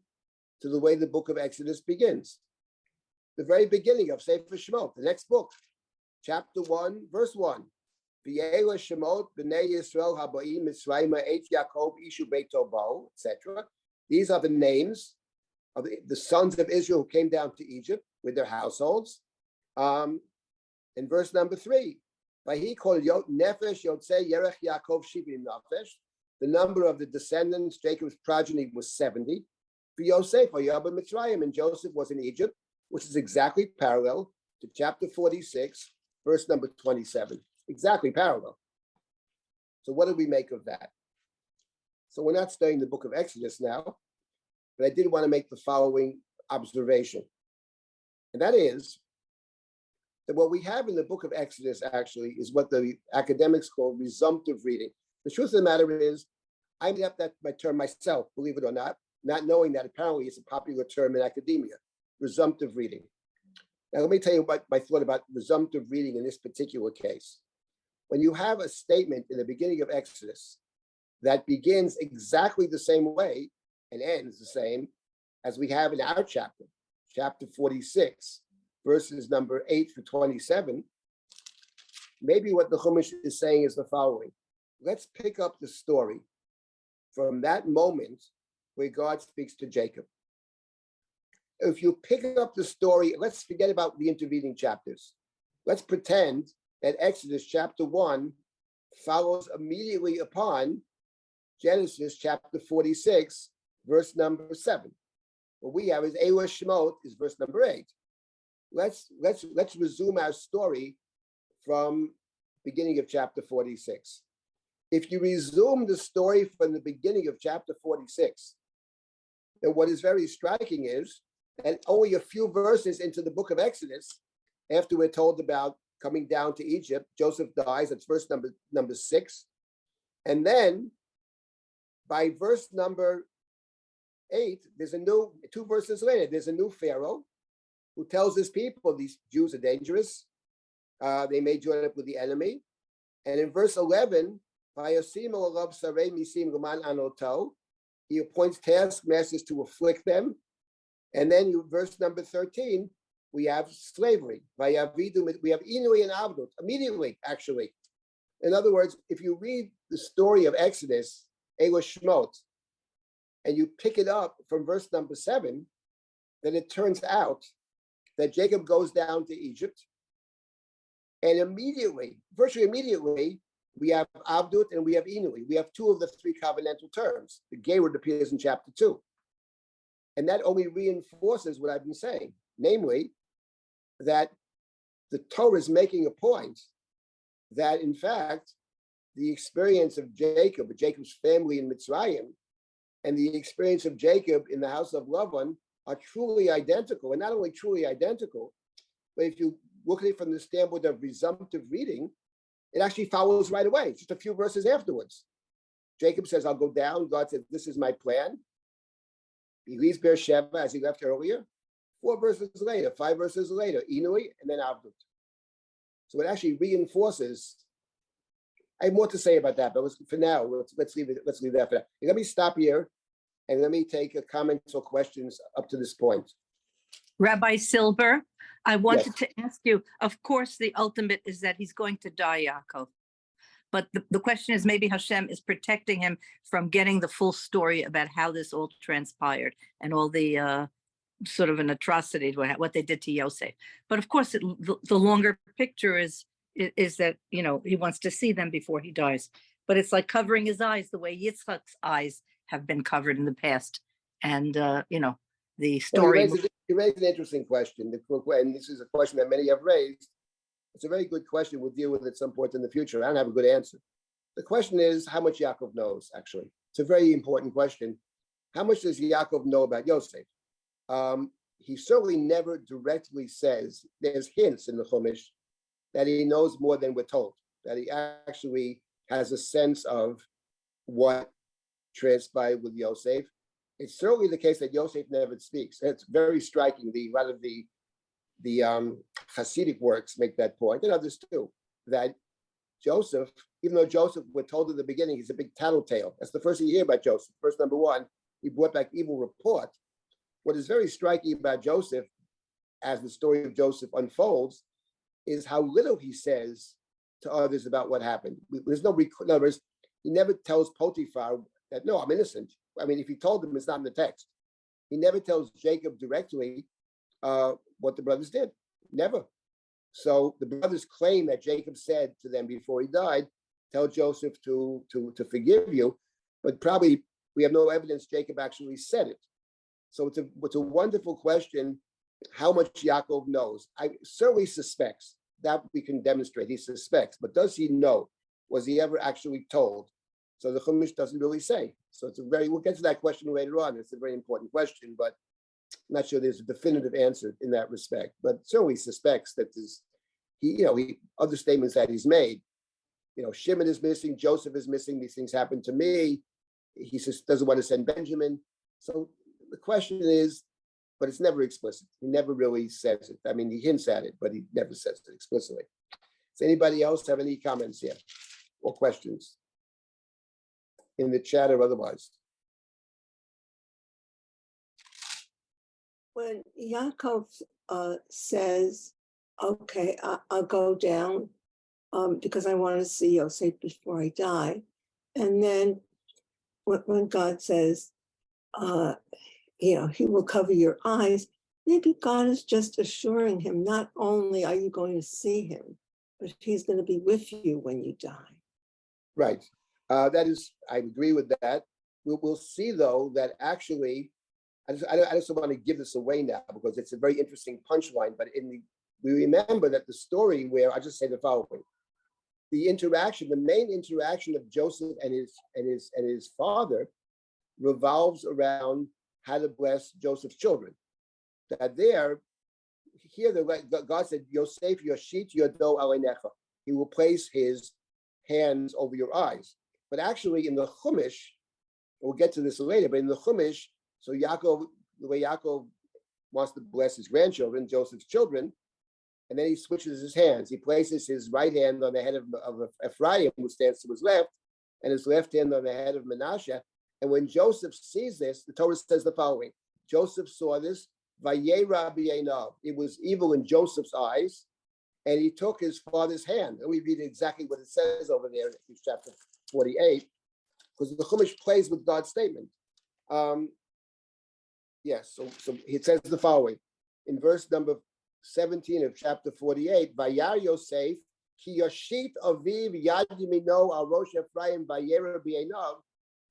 to the way the book of Exodus begins. The very beginning of Sefer Shemot, the next book, chapter 1, verse 1. V'yela Shemot b'nei Yisrael habayim Mitzrayim et Yaakov ishu beito ba'u, etc. These are the names of the sons of Israel who came down to Egypt with their households. In verse number 3, Vahi kol nefesh yotzei yerech Yaakov shivim nefesh. The number of the descendants, Jacob's progeny, was 70. For Yosef, Yabba Mitzrayim, and Joseph was in Egypt, which is exactly parallel to chapter 46, verse number 27. Exactly parallel. So what do we make of that? So we're not studying the book of Exodus now, but I did want to make the following observation. And that is that what we have in the book of Exodus actually is what the academics call resumptive reading. The truth of the matter is, I made up that my term myself, believe it or not knowing that apparently it's a popular term in academia, resumptive reading. Now, let me tell you what my thought about resumptive reading in this particular case. When you have a statement in the beginning of Exodus that begins exactly the same way and ends the same as we have in our chapter, chapter 46, verses number 8 through 27, maybe what the Chumash is saying is the following. Let's pick up the story from that moment where God speaks to Jacob. If you pick up the story, let's forget about the intervening chapters. Let's pretend that Exodus chapter 1 follows immediately upon Genesis chapter 46, verse number 7. What we have is Ewa Shemot is verse number 8. Let's resume our story from beginning of chapter 46. If you resume the story from the beginning of chapter 46, then what is very striking is that only a few verses into the book of Exodus, after we're told about coming down to Egypt, Joseph dies, that's verse number 6. And then by verse number 8, there's 2 verses later, there's a new Pharaoh who tells his people, these Jews are dangerous. They may join up with the enemy. And in verse 11, he appoints taskmasters to afflict them. And then verse number 13, we have slavery. We have Inui and Avdut, immediately, actually. In other words, if you read the story of Exodus, Ewa Shemot, and you pick it up from verse number 7, then it turns out that Jacob goes down to Egypt. And immediately, virtually immediately, we have Avdut and we have Inui. We have 2 of the 3 covenantal terms. The Gerut appears in chapter 2. And that only reinforces what I've been saying, namely, that the Torah is making a point that, in fact, the experience of Jacob, Jacob's family in Mitzrayim, and the experience of Jacob in the house of Lavan are truly identical. And not only truly identical, but if you look at it from the standpoint of resumptive reading, it actually follows right away, just a few verses afterwards. Jacob says, I'll go down. God says, this is my plan. He leaves Beersheba as he left earlier. 4 verses later, 5 verses later, Inui, and then Avdut. So it actually reinforces. I have more to say about that, but for now, let's leave that for now. Let me stop here and let me take comments or questions up to this point. Rabbi Silber, I wanted Yes. to ask you, of course, the ultimate is that he's going to die, Yaakov. But the question is, maybe Hashem is protecting him from getting the full story about how this all transpired and all the sort of an atrocity, what they did to Yosef. But of course, the longer picture is that, he wants to see them before he dies. But it's like covering his eyes the way Yitzchak's eyes have been covered in the past. And, the story. Well, you raised an interesting question. And this is a question that many have raised. It's a very good question. We'll deal with it at some point in the future. I don't have a good answer. The question is how much Yaakov knows, actually. It's a very important question. How much does Yaakov know about Yosef? He certainly never directly says, there's hints in the Chumash that he knows more than we're told, that he actually has a sense of what transpired with Yosef. It's certainly the case that Yosef never speaks. It's very striking. A lot of the Hasidic works make that point, and others too, that Joseph, even though Joseph, we're told at the beginning, he's a big tattletale. That's the first thing you hear about Joseph. First, number one, he brought back evil report. What is very striking about Joseph, as the story of Joseph unfolds, is how little he says to others about what happened. There's no, in other words, he never tells Potiphar that, no, I'm innocent. I mean, if he told him, it's not in the text. He never tells Jacob directly what the brothers did. Never. So the brothers claim that Jacob said to them before he died, tell Joseph to forgive you, but probably we have no evidence Jacob actually said it. So it's a wonderful question, how much Yaakov knows. I certainly suspects that we can demonstrate. He suspects, but does he know? Was he ever actually told? So the Chumash doesn't really say. So we'll get to that question later on. It's a very important question, but I'm not sure there's a definitive answer in that respect. But certainly suspects that other statements that he's made. Shimon is missing, Joseph is missing. These things happen to me. He just doesn't want to send Benjamin. So the question is, but it's never explicit. He never really says it. I mean, he hints at it, but he never says it explicitly. Does anybody else have any comments here or questions in the chat or otherwise? When Yaakov says, okay, I'll go down because I want to see Yosef before I die. And then when God says, he will cover your eyes, maybe God is just assuring him, not only are you going to see him, but he's going to be with you when you die. Right. That is, I agree with that. We'll see, though, that actually, I just don't want to give this away now because it's a very interesting punchline, but we remember that the story where, I just say the following, the main interaction of Joseph and his father revolves around how to bless Joseph's children. That God said, Yosef, Yoshit Yodo Alenecha. He will place his hands over your eyes. But actually in the Chumash, we'll get to this later, but in the Chumash, so Yaakov, the way Yaakov wants to bless his grandchildren, Joseph's children, and then he switches his hands. He places his right hand on the head of Ephraim, who stands to his left, and his left hand on the head of Manasseh. And when Joseph sees this, the Torah says the following: Joseph saw this, Vayera b'einav. It was evil in Joseph's eyes, and he took his father's hand. And we read exactly what it says over there in chapter 48, because the Chumash plays with God's statement. Yes, so it says the following in verse number 17 of chapter 48, Vayar Yosef, ki yashit aviv yad yamino al rosh Ephraim vayera b'einav,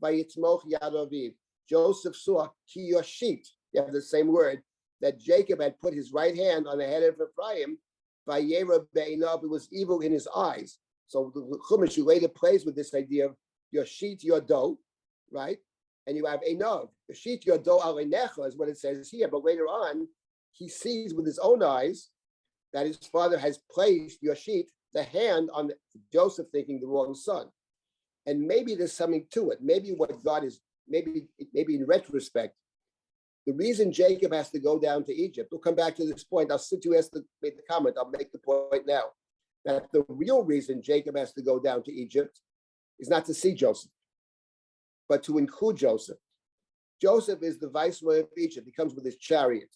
vayitzmoch yad aviv. Joseph saw ki yashit, you have the same word, that Jacob had put his right hand on the head of Ephraim, Vayera be'einav, it was evil in his eyes. So the Chumash later plays with this idea of your sheet, your dough, right? And you have einav. Your sheet, your dough alenecha is what it says here. But later on, he sees with his own eyes that his father has placed your sheet, the hand on Joseph, thinking the wrong son. And maybe there's something to it. Maybe what God is, maybe in retrospect, the reason Jacob has to go down to Egypt, we'll come back to this point. Since you made the comment, I'll make the point now. That the real reason Jacob has to go down to Egypt is not to see Joseph, but to include Joseph. Joseph is the viceroy of Egypt. He comes with his chariot.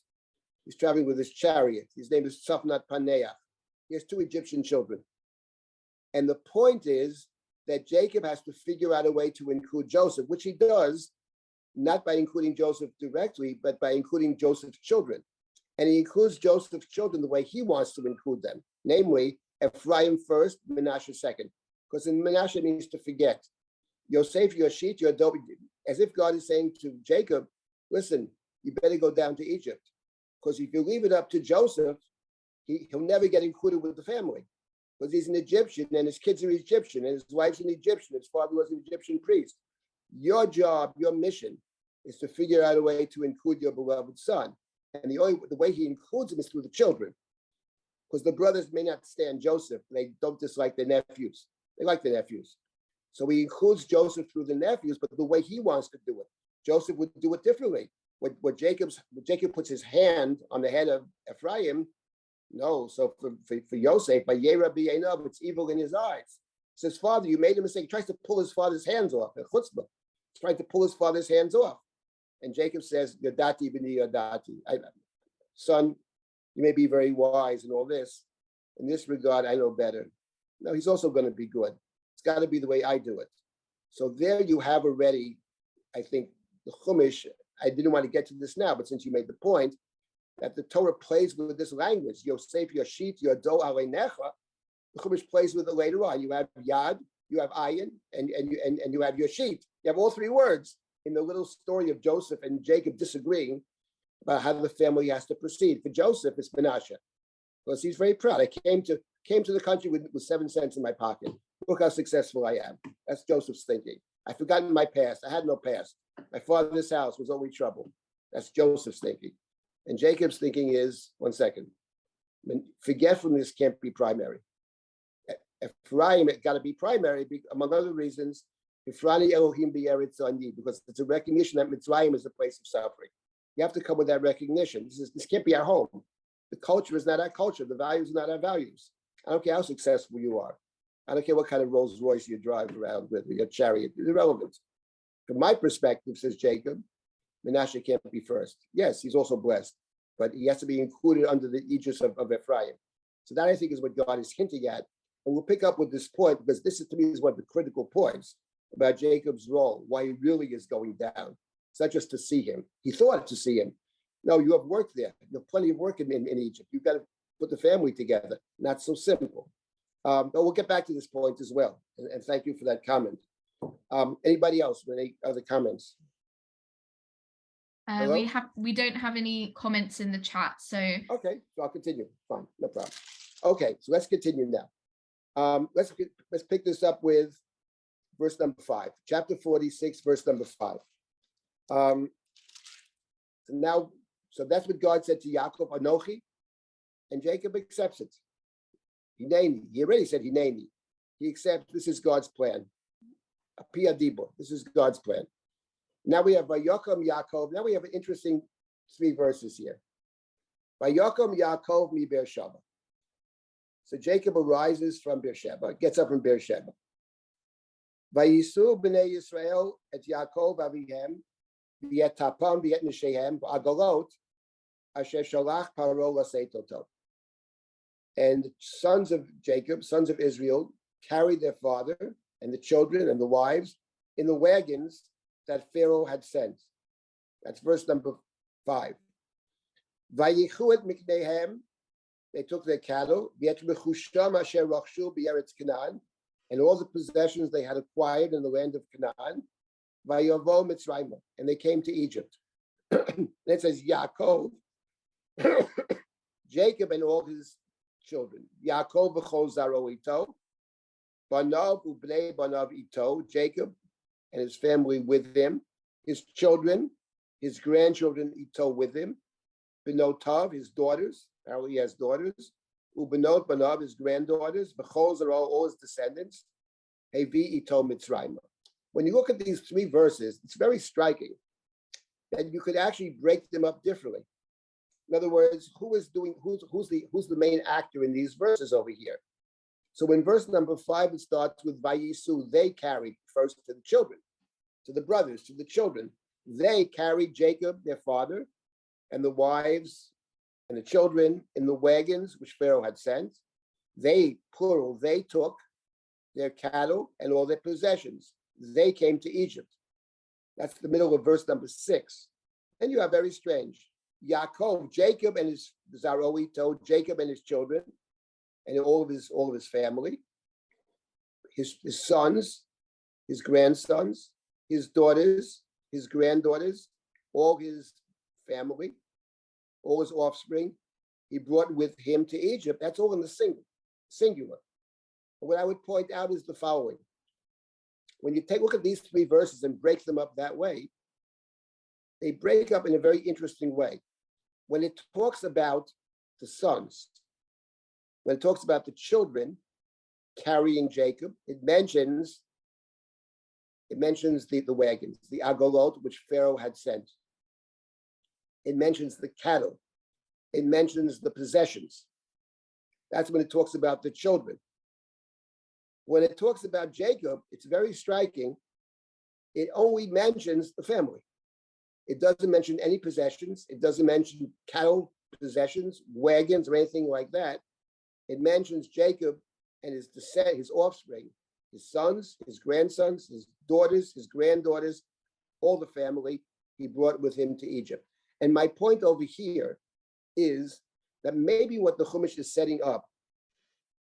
He's traveling with his chariot. His name is Safnat Paneach. He has 2 Egyptian children. And the point is that Jacob has to figure out a way to include Joseph, which he does, not by including Joseph directly, but by including Joseph's children. And he includes Joseph's children the way he wants to include them, namely Ephraim first, Menashe second. Because in Menashe means to forget. Yosef, your sheet, your dough, as if God is saying to Jacob, listen, you better go down to Egypt. Because if you leave it up to Joseph, he'll never get included with the family. Because he's an Egyptian and his kids are Egyptian and his wife's an Egyptian. His father was an Egyptian priest. Your job, your mission is to figure out a way to include your beloved son. And the way he includes him is through the children. Because the brothers may not stand Joseph. They don't dislike their nephews. They like their nephews. So he includes Joseph through the nephews, but the way he wants to do it. Joseph would do it differently. What Jacob puts his hand on the head of Ephraim, no. So for Yosef, by Yera B'Einav, it's evil in his eyes. He says, Father, you made a mistake. He tries to pull his father's hands off. Chutzpah. He's trying to pull his father's hands off. And Jacob says, Yadati b'ni yadati. Son, you may be very wise in all this. In this regard, I know better. No, he's also going to be good. It's got to be the way I do it. So there you have already, I think, the Chumash. I didn't want to get to this now, but since you made the point, that the Torah plays with this language, Yosef, your sheet, your do alenecha, the Chumash plays with it later on. You have yad, you have ayin, and you have your sheet. You have all 3 words in the little story of Joseph and Jacob disagreeing about how the family has to proceed. For Joseph, it's Menashe, because he's very proud. I came to the country with 7 cents in my pocket. Look how successful I am. That's Joseph's thinking. I've forgotten my past. I had no past. My father's house was only trouble. That's Joseph's thinking. And Jacob's thinking is, one second, forgetfulness can't be primary. Ephraim, it got to be primary, among other reasons, Ephraim Elohim B'Eretz Ani, because it's a recognition that Mitzrayim is a place of suffering. You have to come with that recognition. This can't be our home. The culture is not our culture. The values are not our values. I don't care how successful you are. I don't care what kind of Rolls Royce you drive around with, or your chariot. It's irrelevant. From my perspective, says Jacob, Menashe can't be first. Yes, he's also blessed, but he has to be included under the aegis of Ephraim. So that, I think, is what God is hinting at. And we'll pick up with this point, because this, to me, is one of the critical points about Jacob's role, why he really is going down. It's not just to see him. He thought to see him. No, you have work there. You have plenty of work in Egypt. You've got to put the family together. Not so simple. But we'll get back to this point as well. And thank you for that comment. Anybody else with any other comments? We don't have any comments in the chat, so okay, so I'll continue. Fine, no problem. Okay, so let's continue now. Let's pick this up with verse number 5, chapter 46, verse number 5. So that's what God said to Yaakov, Anochi, and Jacob accepts it. Hineni, he already said Hineni. He accepts this is God's plan. Pia Dibur, this is God's plan. Now we have Vayokam Yaakov. Now we have an interesting 3 verses here. Vayokam Yaakov mi Beersheba. So Jacob arises from Beersheba, gets up from Beersheba. Vayisu b'nei Yisrael et Yaakov avihem v'et tapam v'et neshehem v'agalot asher shalach paro l'seitoto. And sons of Jacob, sons of Israel, carried their father and the children and the wives in the wagons that Pharaoh had sent. That's verse number 5. Vayichu et miknehem, they took their cattle, v'et mechusham asher rachshu b'eretz Canaan, and all the possessions they had acquired in the land of Canaan, vayavo Mitzrayim, and they came to Egypt. And it says Yaakov, Jacob and all his children. Yaakov v'chol zaro ito, banav u'bnei banav ito, Jacob and his family with him, his children, his grandchildren ito with him, benotav, his daughters, apparently he has daughters, u'benot banav, his granddaughters, v'chol zaro, all his descendants, hevi ito Mitzrayim. When you look at these three verses, it's very striking that you could actually break them up differently. In other words, who's the main actor in these verses over here? So in verse number 5, it starts with Vayisu, they carried first to the children, to the brothers, to the children. They carried Jacob, their father, and the wives and the children in the wagons which Pharaoh had sent. They, plural, they took their cattle and all their possessions. They came to Egypt. That's the middle of verse number 6. Then you have very strange. Yaakov, Jacob and his Zaroito, Jacob and his children, and all of his family, his sons, his grandsons, his daughters, his granddaughters, all his family, all his offspring, he brought with him to Egypt. That's all in the singular. But what I would point out is the following. When you take a look at these three verses and break them up that way, they break up in a very interesting way. When it talks about the sons, when it talks about the children carrying Jacob, it mentions the wagons, the agolot, which Pharaoh had sent. It mentions the cattle. It mentions the possessions. That's when it talks about the children. When it talks about Jacob, it's very striking. It only mentions the family. It doesn't mention any possessions. It doesn't mention cattle, possessions, wagons, or anything like that. It mentions Jacob and his offspring, his sons, his grandsons, his daughters, his granddaughters, all the family he brought with him to Egypt. And my point over here is that maybe what the Chumash is setting up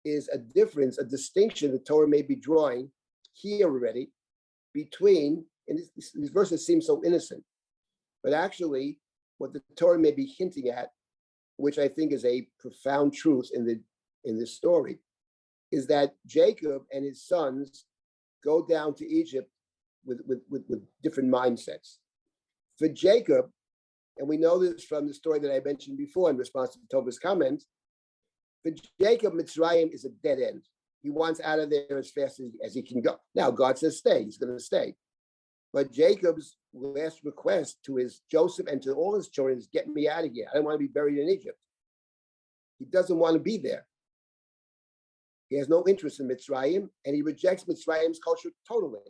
is a difference, a distinction the Torah may be drawing here already between, and these verses seem so innocent, but actually what the Torah may be hinting at, which I think is a profound truth in this story, is that Jacob and his sons go down to Egypt with different mindsets. For Jacob, and we know this from the story that I mentioned before in response to Tova's comment, for Jacob, Mitzrayim is a dead end. He wants out of there as fast as he can go. Now, God says stay, he's going to stay. But Jacob's last request to his Joseph and to all his children is, get me out of here. I don't want to be buried in Egypt. He doesn't want to be there. He has no interest in Mitzrayim, and he rejects Mitzrayim's culture totally.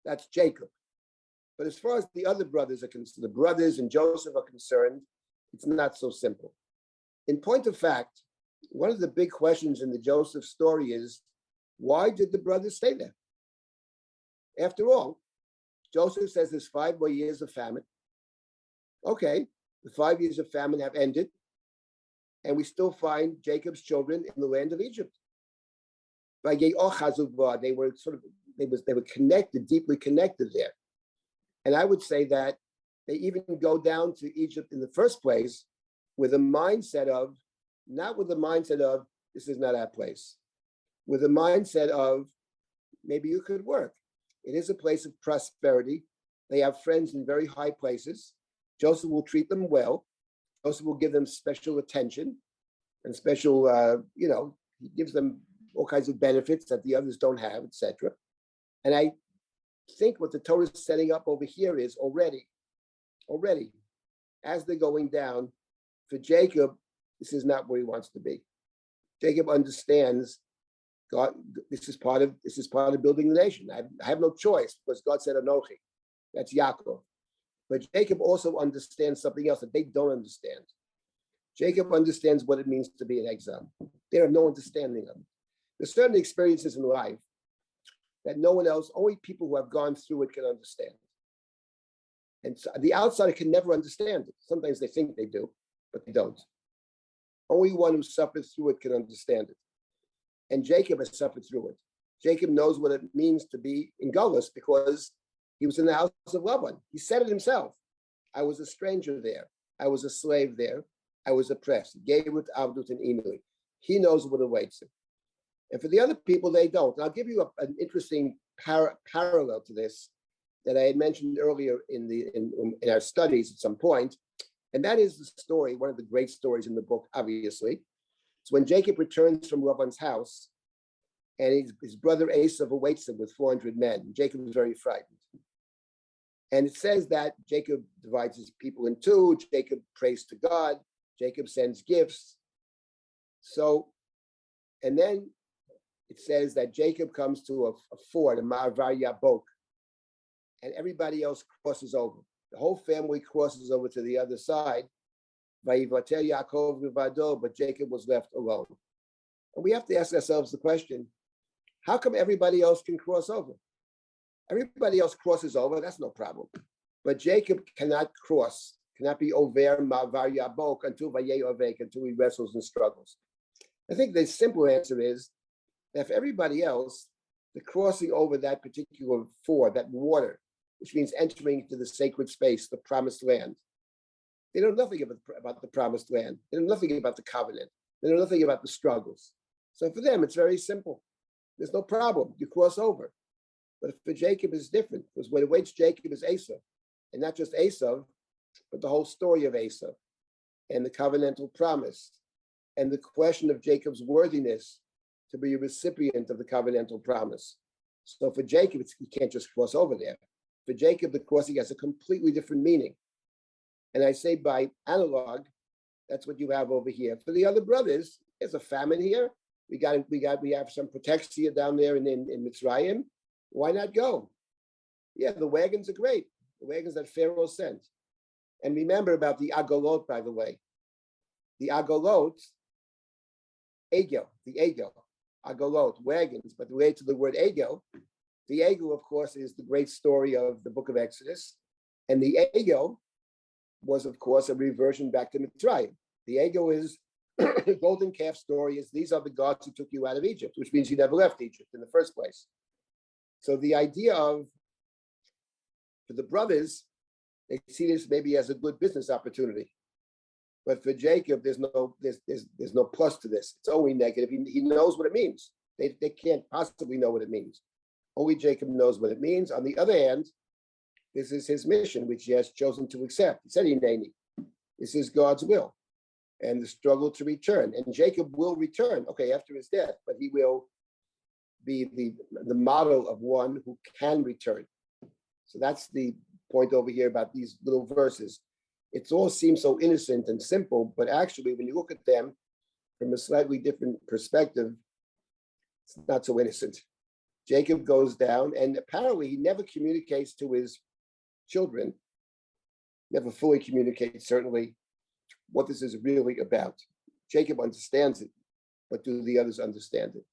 That's Jacob. But as far as the other brothers are concerned, the brothers and Joseph are concerned, it's not so simple. In point of fact, one of the big questions in the Joseph story is, why did the brothers stay there? After all, Joseph says there's 5 more years of famine. Okay, the 5 years of famine have ended, and we still find Jacob's children in the land of Egypt. They were connected, deeply connected there. And I would say that they even go down to Egypt in the first place with a mindset of, not with the mindset of, this is not our place, with a mindset of, maybe you could work. It is a place of prosperity. They have friends in very high places. Joseph will treat them well. Joseph will give them special attention and special, he gives them all kinds of benefits that the others don't have, etc. And I think what the Torah is setting up over here is already, as they're going down, for Jacob, this is not where he wants to be. Jacob understands God. This is part of building the nation. I have no choice because God said Anochi. That's Yaakov. But Jacob also understands something else that they don't understand. Jacob understands what it means to be in exile. They have no understanding of it. There's certain experiences in life that no one else, only people who have gone through it can understand. And so the outsider can never understand it. Sometimes they think they do, but they don't. Only one who suffered through it can understand it. And Jacob has suffered through it. Jacob knows what it means to be in Gullus because he was in the house of Laban. He said it himself. I was a stranger there. I was a slave there. I was oppressed. Gevut, Avdut, and Inui. He knows what awaits him. And for the other people, they don't. And I'll give you an interesting parallel to this that I had mentioned earlier in our studies at some point. And that is the story, one of the great stories in the book, obviously. It's when Jacob returns from Laban's house, and his brother Esav awaits him with 400 men. Jacob is very frightened. And it says that Jacob divides his people in two. Jacob prays to God. Jacob sends gifts. So, and then it says that Jacob comes to a ford, a Ma'avar Yabok, and everybody else crosses over. The whole family crosses over to the other side. Vayivater Yaakov levado, but Jacob was left alone. And we have to ask ourselves the question, how come everybody else can cross over? Everybody else crosses over, that's no problem. But Jacob cannot cross, cannot be over Ma'avar Yabok until he wrestles and struggles. I think the simple answer is that for everybody else, the crossing over that particular ford, that water, which means entering into the sacred space, the promised land, they know nothing about the promised land. They know nothing about the covenant. They know nothing about the struggles. So for them, it's very simple. There's no problem. You cross over. But for Jacob, it's different, because what awaits Jacob is Esav, and not just Esav, but the whole story of Esav and the covenantal promise and the question of Jacob's worthiness to be a recipient of the covenantal promise. So for Jacob, he can't just cross over there. For Jacob, the crossing has a completely different meaning. And I say by analog, that's what you have over here. For the other brothers, there's a famine here. We have some protexia down there in Mitzrayim. Why not go? Yeah, the wagons are great. The wagons that Pharaoh sent. And remember about the agolot, by the way. The agolot, egel, agolot, wagons, but related to the word egel. The egel, of course, is the great story of the book of Exodus. And the egel was, of course, a reversion back to Mitzrayim. The egel is the golden calf story is these are the gods who took you out of Egypt, which means you never left Egypt in the first place. So the idea of, for the brothers, they see this maybe as a good business opportunity. But for Jacob, there's no plus to this. It's only negative. He knows what it means. They can't possibly know what it means. Only Jacob knows what it means. On the other hand, this is his mission, which he has chosen to accept. He said, Hineni. This is God's will and the struggle to return. And Jacob will return, okay, after his death, but he will be the model of one who can return. So that's the point over here about these little verses. It all seems so innocent and simple, but actually, when you look at them from a slightly different perspective, it's not so innocent. Jacob goes down, and apparently he never communicates to his children, never fully communicates, certainly, what this is really about. Jacob understands it, but do the others understand it?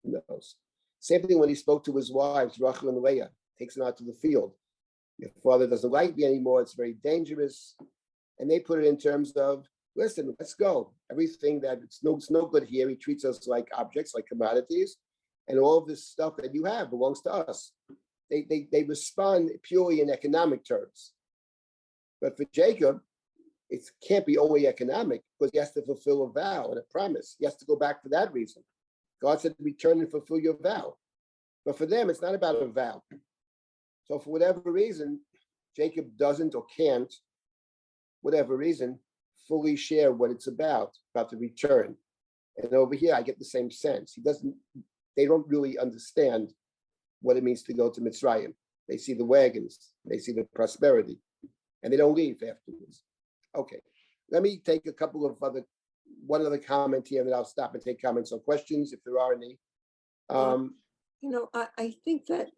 Who knows? Same thing when he spoke to his wives, Rachel and Leah, takes them out to the field. Your father doesn't like me anymore, it's very dangerous. And they put it in terms of, listen, let's go. Everything that it's no good here, he treats us like objects, like commodities, and all of this stuff that you have belongs to us. They respond purely in economic terms. But for Jacob, it can't be only economic, because he has to fulfill a vow and a promise. He has to go back for that reason. God said, return and fulfill your vow. But for them, it's not about a vow. So for whatever reason, Jacob doesn't or can't, whatever reason, fully share what it's about the return. And over here, I get the same sense. They don't really understand what it means to go to Mitzrayim. They see the wagons, they see the prosperity, and they don't leave afterwards. Okay, let me take one other comment here, and then I'll stop and take comments or questions if there are any. I think that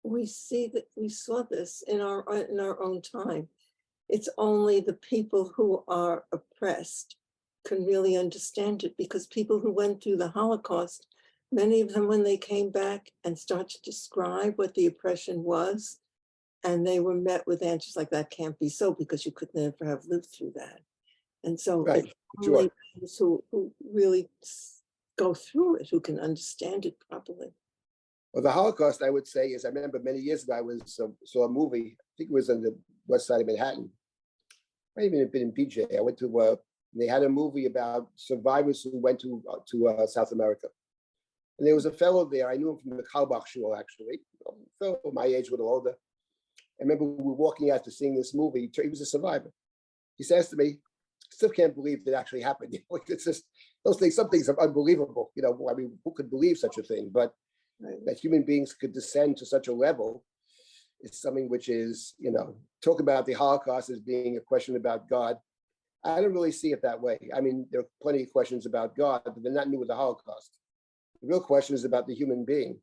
we saw this in our own time. It's only the people who are oppressed can really understand it, because people who went through the Holocaust, many of them, when they came back and started to describe what the oppression was, and they were met with answers like, that can't be so, because you could never have lived through that. And so right, it's sure. only those who really go through it, who can understand it properly. Well, the Holocaust, I would say, is I remember many years ago, I saw a movie, I think it was on the west side of Manhattan. I might even have been in PJ. I went to They had a movie about survivors who went to South America. And there was a fellow there, I knew him from the Kalbach Shul, actually, a fellow my age, a little older. I remember we were walking out to seeing this movie. He was a survivor. He says to me, still can't believe it actually happened. It's just, those things, some things are unbelievable. I mean, who could believe such a thing? But that human beings could descend to such a level is something which is, talk about the Holocaust as being a question about God. I don't really see it that way. I mean, there are plenty of questions about God, but they're not new with the Holocaust. The real question is about the human being,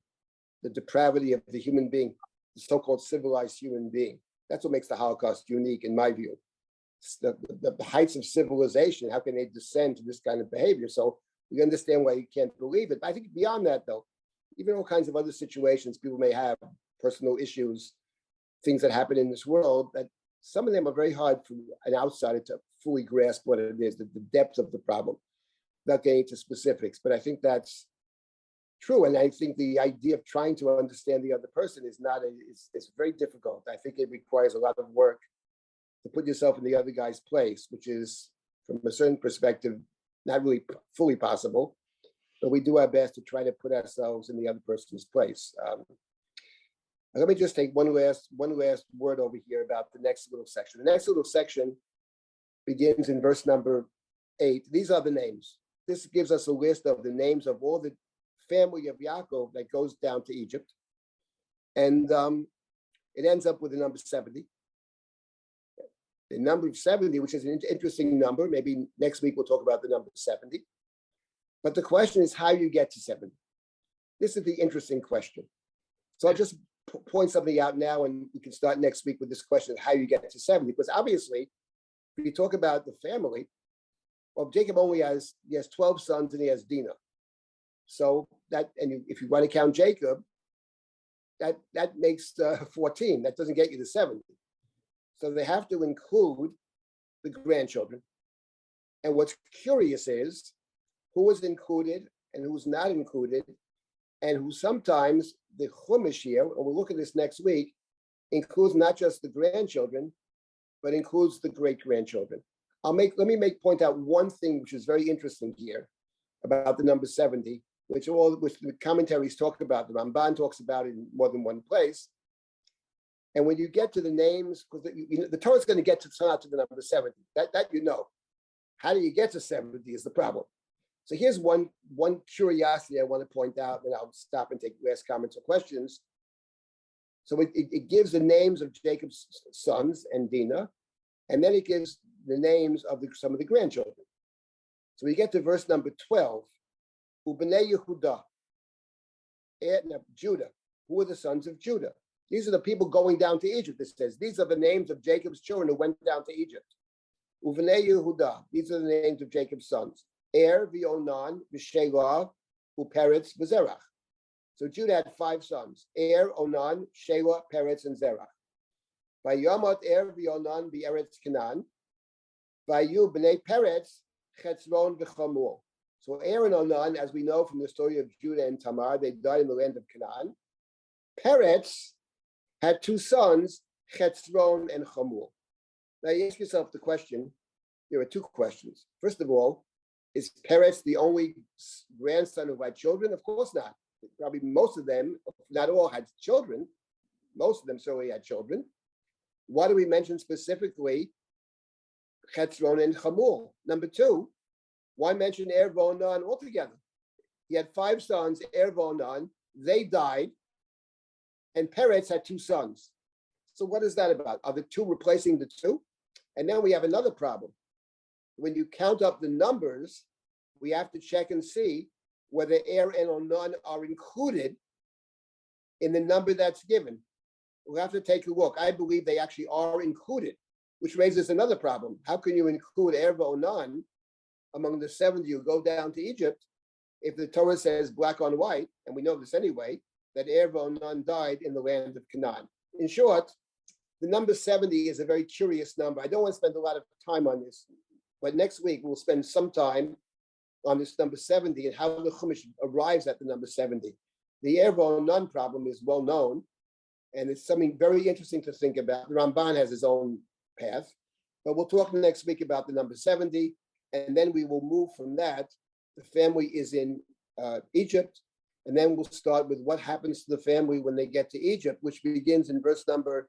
the depravity of the human being, the so-called civilized human being. That's what makes the Holocaust unique, in my view. The heights of civilization, how can they descend to this kind of behavior? So we understand why you can't believe it. But I think beyond that, though, even all kinds of other situations people may have, personal issues, things that happen in this world, that some of them are very hard for an outsider to fully grasp what it is, the depth of the problem, without getting into specifics. But I think that's true. And I think the idea of trying to understand the other person is it's very difficult. I think it requires a lot of work to put yourself in the other guy's place, which is, from a certain perspective, not really fully possible. But we do our best to try to put ourselves in the other person's place. Let me just take one last word over here about the next little section. The next little section begins in verse number 8. These are the names. This gives us a list of the names of all the family of Yaakov that goes down to Egypt. And it ends up with the number 70. The number of 70, which is an interesting number. Maybe next week we'll talk about the number 70. But the question is how you get to 70. This is the interesting question. So I'll just point something out now, and we can start next week with this question of how you get to 70. Because obviously, if you talk about the family, well, Jacob only has 12 sons and he has Dinah. So that, and if you want to count Jacob, that makes 14. That doesn't get you to 70. So they have to include the grandchildren. And what's curious is who was included and who's not included, and who sometimes the Chumash here, and we'll look at this next week, includes not just the grandchildren, but includes the great-grandchildren. Let me point out one thing which is very interesting here about the number 70, which the commentaries talk about. The Ramban talks about it in more than one place. And when you get to the names, because the Torah is going to get to the number 70. That you know. How do you get to 70 is the problem. So here's one curiosity I want to point out, and I'll stop and take last comments or questions. So it gives the names of Jacob's sons and Dinah, and then it gives the names of some of the grandchildren. So we get to verse number 12. Ubnei Yehuda, Judah. Who are the sons of Judah? These are the people going down to Egypt. It says these are the names of Jacob's children who went down to Egypt. Ubnei Yehuda. These are the names of Jacob's sons. V'Onan, V'Shelah, Uperetz, V'Zerach. So Judah had 5 sons: Onan, Shelah, Peretz, and Zerach. Vayamot V'Onan B'Eretz Canaan. Vayu B'nei Peretz, Chetzron V'Chamul. So and Onan, as we know from the story of Judah and Tamar, they died in the land of Canaan. Peretz had 2 sons, Chetzron and Chamul. Now you ask yourself the question, there are 2 questions. First of all, is Peretz the only grandson who had children? Of course not. Probably most of them, not all, had children. Most of them certainly had children. Why do we mention specifically Chetzron and Chamul? Number 2, why mention V'Onan altogether? He had 5 sons, V'Onan, they died, and Peretz had 2 sons. So what is that about? Are the 2 replacing the 2? And then we have another problem. When you count up the numbers, we have to check and see whether and Onan are included in the number that's given. We'll have to take a look. I believe they actually are included, which raises another problem. How can you include Onan among the 70 who go down to Egypt if the Torah says black on white, and we know this anyway, that Onan died in the land of Canaan? In short, the number 70 is a very curious number. I don't want to spend a lot of time on this, but next week we'll spend some time on this number 70 and how the Chumash arrives at the number 70. The Onan problem is well known, and it's something very interesting to think about. The Ramban has his own path, but we'll talk next week about the number 70. and then we will move from that. The family is in Egypt, and then we'll start with what happens to the family when they get to Egypt, which begins in verse number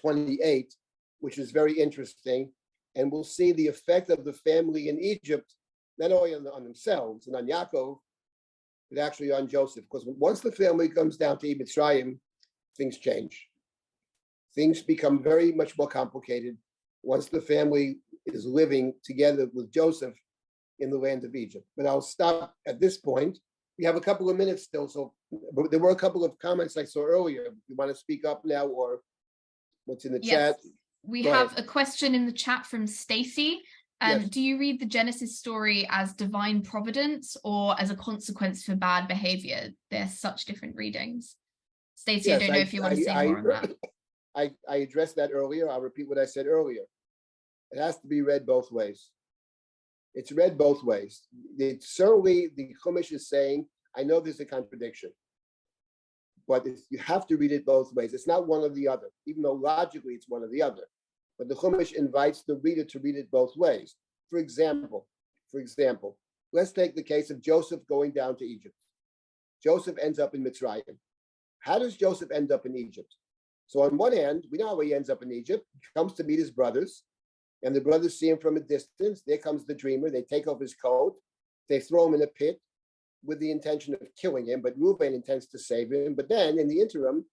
28, which is very interesting. And we'll see the effect of the family in Egypt, not only on themselves and on Yaakov, but actually on Joseph. Because once the family comes down to Mitzrayim, things change. Things become very much more complicated once the family is living together with Joseph in the land of Egypt. But I'll stop at this point. We have a couple of minutes still, so but there were a couple of comments I saw earlier. You want to speak up now, or what's in the chat? We Go have ahead. a question in the chat from Stacy. Yes. Do you read the Genesis story as divine providence or as a consequence for bad behavior? They're such different readings. Stacy, I don't know if you want to say more on that. I addressed that earlier. I'll repeat what I said earlier. It has to be read both ways. It's read both ways. Certainly, the Chumash is saying, I know there's a contradiction, but you have to read it both ways. It's not one or the other, even though logically it's one or the other. But the Chumash invites the reader to read it both ways. For example, let's take the case of Joseph going down to Egypt. Joseph ends up in Mitzrayim. How does Joseph end up in Egypt? So on one hand, we know how he ends up in Egypt. He comes to meet his brothers, and the brothers see him from a distance. There comes the dreamer. They take off his coat. They throw him in a pit with the intention of killing him, but Reuben intends to save him. But then in the interim,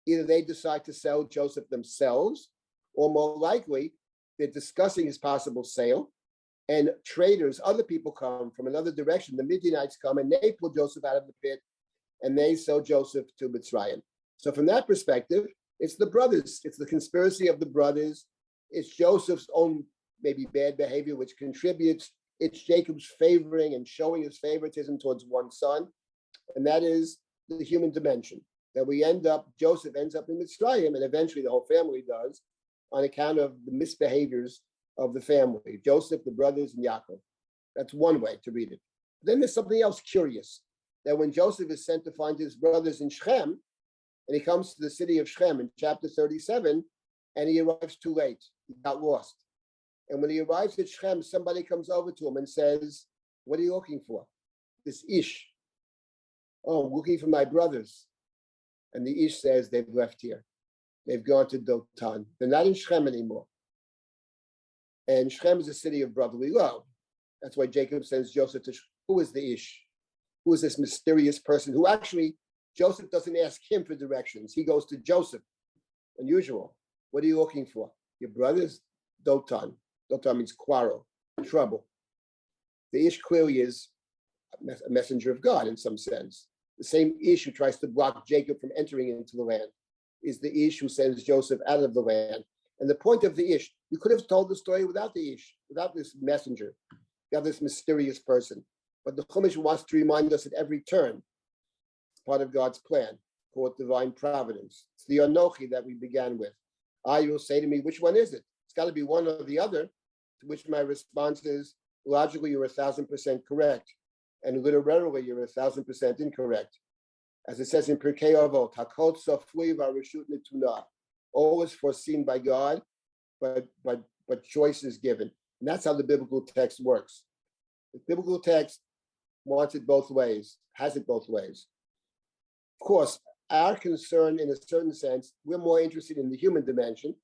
either they decide to sell Joseph themselves, or more likely, they're discussing his possible sale, and traders, other people come from another direction. The Midianites come, and they pull Joseph out of the pit, and they sell Joseph to Mitzrayim. So from that perspective, it's the brothers. It's the conspiracy of the brothers. It's Joseph's own maybe bad behavior, which contributes. It's Jacob's favoring and showing his favoritism towards one son. And that is the human dimension. That Joseph ends up in Mitzrayim, and eventually the whole family does, on account of the misbehaviors of the family, Joseph, the brothers, and Yaakov. That's one way to read it. Then there's something else curious, that when Joseph is sent to find his brothers in Shechem, and he comes to the city of Shechem in chapter 37, and he arrives too late. He got lost. And when he arrives at Shechem, somebody comes over to him and says, what are you looking for? This Ish. Oh, I'm looking for my brothers. And the Ish says, they've left here. They've gone to Dotan. They're not in Shechem anymore. And Shechem is a city of brotherly love. That's why Jacob sends Joseph to Shechem. Who is the Ish? Who is this mysterious person who actually, Joseph doesn't ask him for directions. He goes to Joseph. Unusual. What are you looking for? Your brothers? Dotan. Dotan means quarrel, trouble. The Ish clearly is a messenger of God in some sense. The same Ish who tries to block Jacob from entering into the land is the Ish who sends Joseph out of the land. And the point of the Ish, you could have told the story without the Ish, without this messenger, without this mysterious person. But the Chumash wants to remind us at every turn, it's part of God's plan, called divine providence. It's the Anochi that we began with. You will say to me, which one is it? It's got to be one or the other, to which my response is, logically, you're 1,000% correct. And literally, you're 1,000% incorrect. As it says in Pirkei Avot, Hakol Sofli V'Reshut Netuna. All is foreseen by God, but choice is given. And that's how the biblical text works. The biblical text wants it both ways, has it both ways. Of course, our concern, in a certain sense, we're more interested in the human dimension,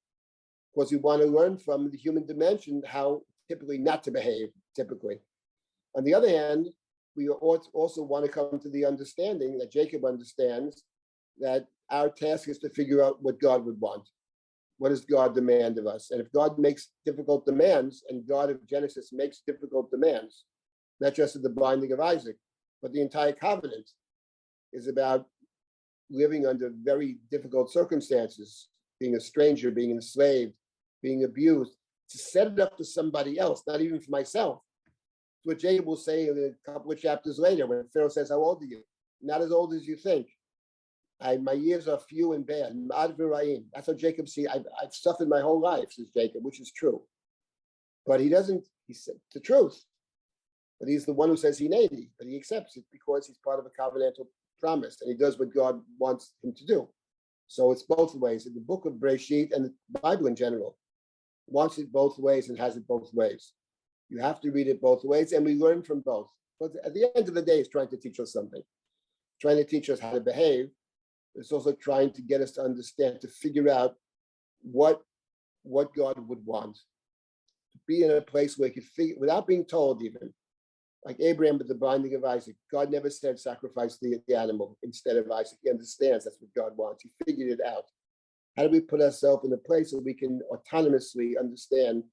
because we want to learn from the human dimension how typically not to behave, typically. On the other hand, we also want to come to the understanding that Jacob understands that our task is to figure out what God would want. What does God demand of us? And if God makes difficult demands, and God of Genesis makes difficult demands, not just the binding of Isaac, but the entire covenant is about living under very difficult circumstances, being a stranger, being enslaved, being abused, to set it up to somebody else, not even for myself. It's what Jacob will say in a couple of chapters later when Pharaoh says, how old are you? Not as old as you think. My years are few and bad. That's how Jacob sees. I've suffered my whole life, says Jacob, which is true. But he said the truth. But he's the one who says hineni, but he accepts it because he's part of a covenantal promise, and he does what God wants him to do. So it's both ways. In the book of Breshit and the Bible in general wants it both ways and has it both ways. You have to read it both ways, and we learn from both. But at the end of the day, it's trying to teach us something, trying to teach us how to behave. It's also trying to get us to understand, to figure out what God would want. To be in a place where he could figure, without being told even, like Abraham with the binding of Isaac, God never said sacrifice the animal instead of Isaac. He understands that's what God wants. He figured it out. How do we put ourselves in a place where we can autonomously understand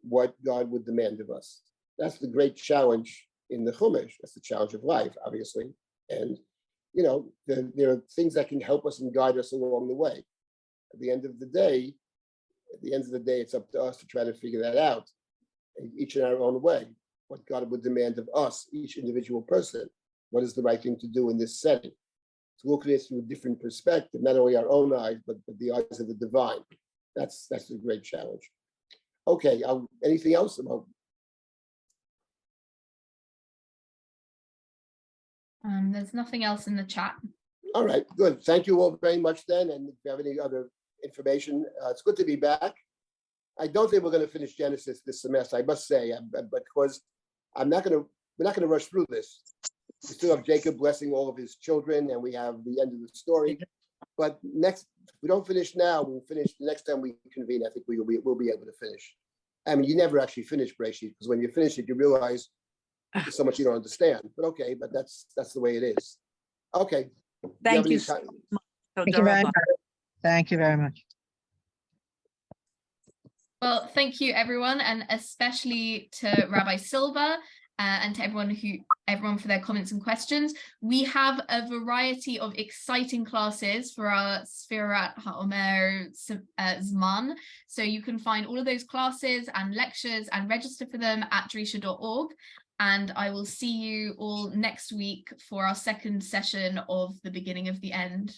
what God would demand of us? That's the great challenge in the Chumash. That's the challenge of life, obviously. And, you know, there are things that can help us and guide us along the way. At the end of the day, it's up to us to try to figure that out, each in our own way, what God would demand of us, each individual person. What is the right thing to do in this setting? To look at it through a different perspective, not only our own eyes, but the eyes of the divine. That's a great challenge. Okay, anything else about? There's nothing else in the chat. All right, good. Thank you all very much then. And if you have any other information, it's good to be back. I don't think we're going to finish Genesis this semester, I must say, because we're not going to rush through this. We still have Jacob blessing all of his children, and we have the end of the story. But we don't finish now. We'll finish the next time we convene. I think we'll be able to finish. I mean, you never actually finish Breshit, because when you finish it, you realize there's so much you don't understand. But okay, but that's the way it is. Okay. Thank you so much. Thank you very much. Thank you very much. Well, thank you everyone, and especially to Rabbi Silber and to everyone for their comments and questions. We have a variety of exciting classes for our Sfirat HaOmer Zman. So you can find all of those classes and lectures and register for them at drisha.org. And I will see you all next week for our second session of the beginning of the end.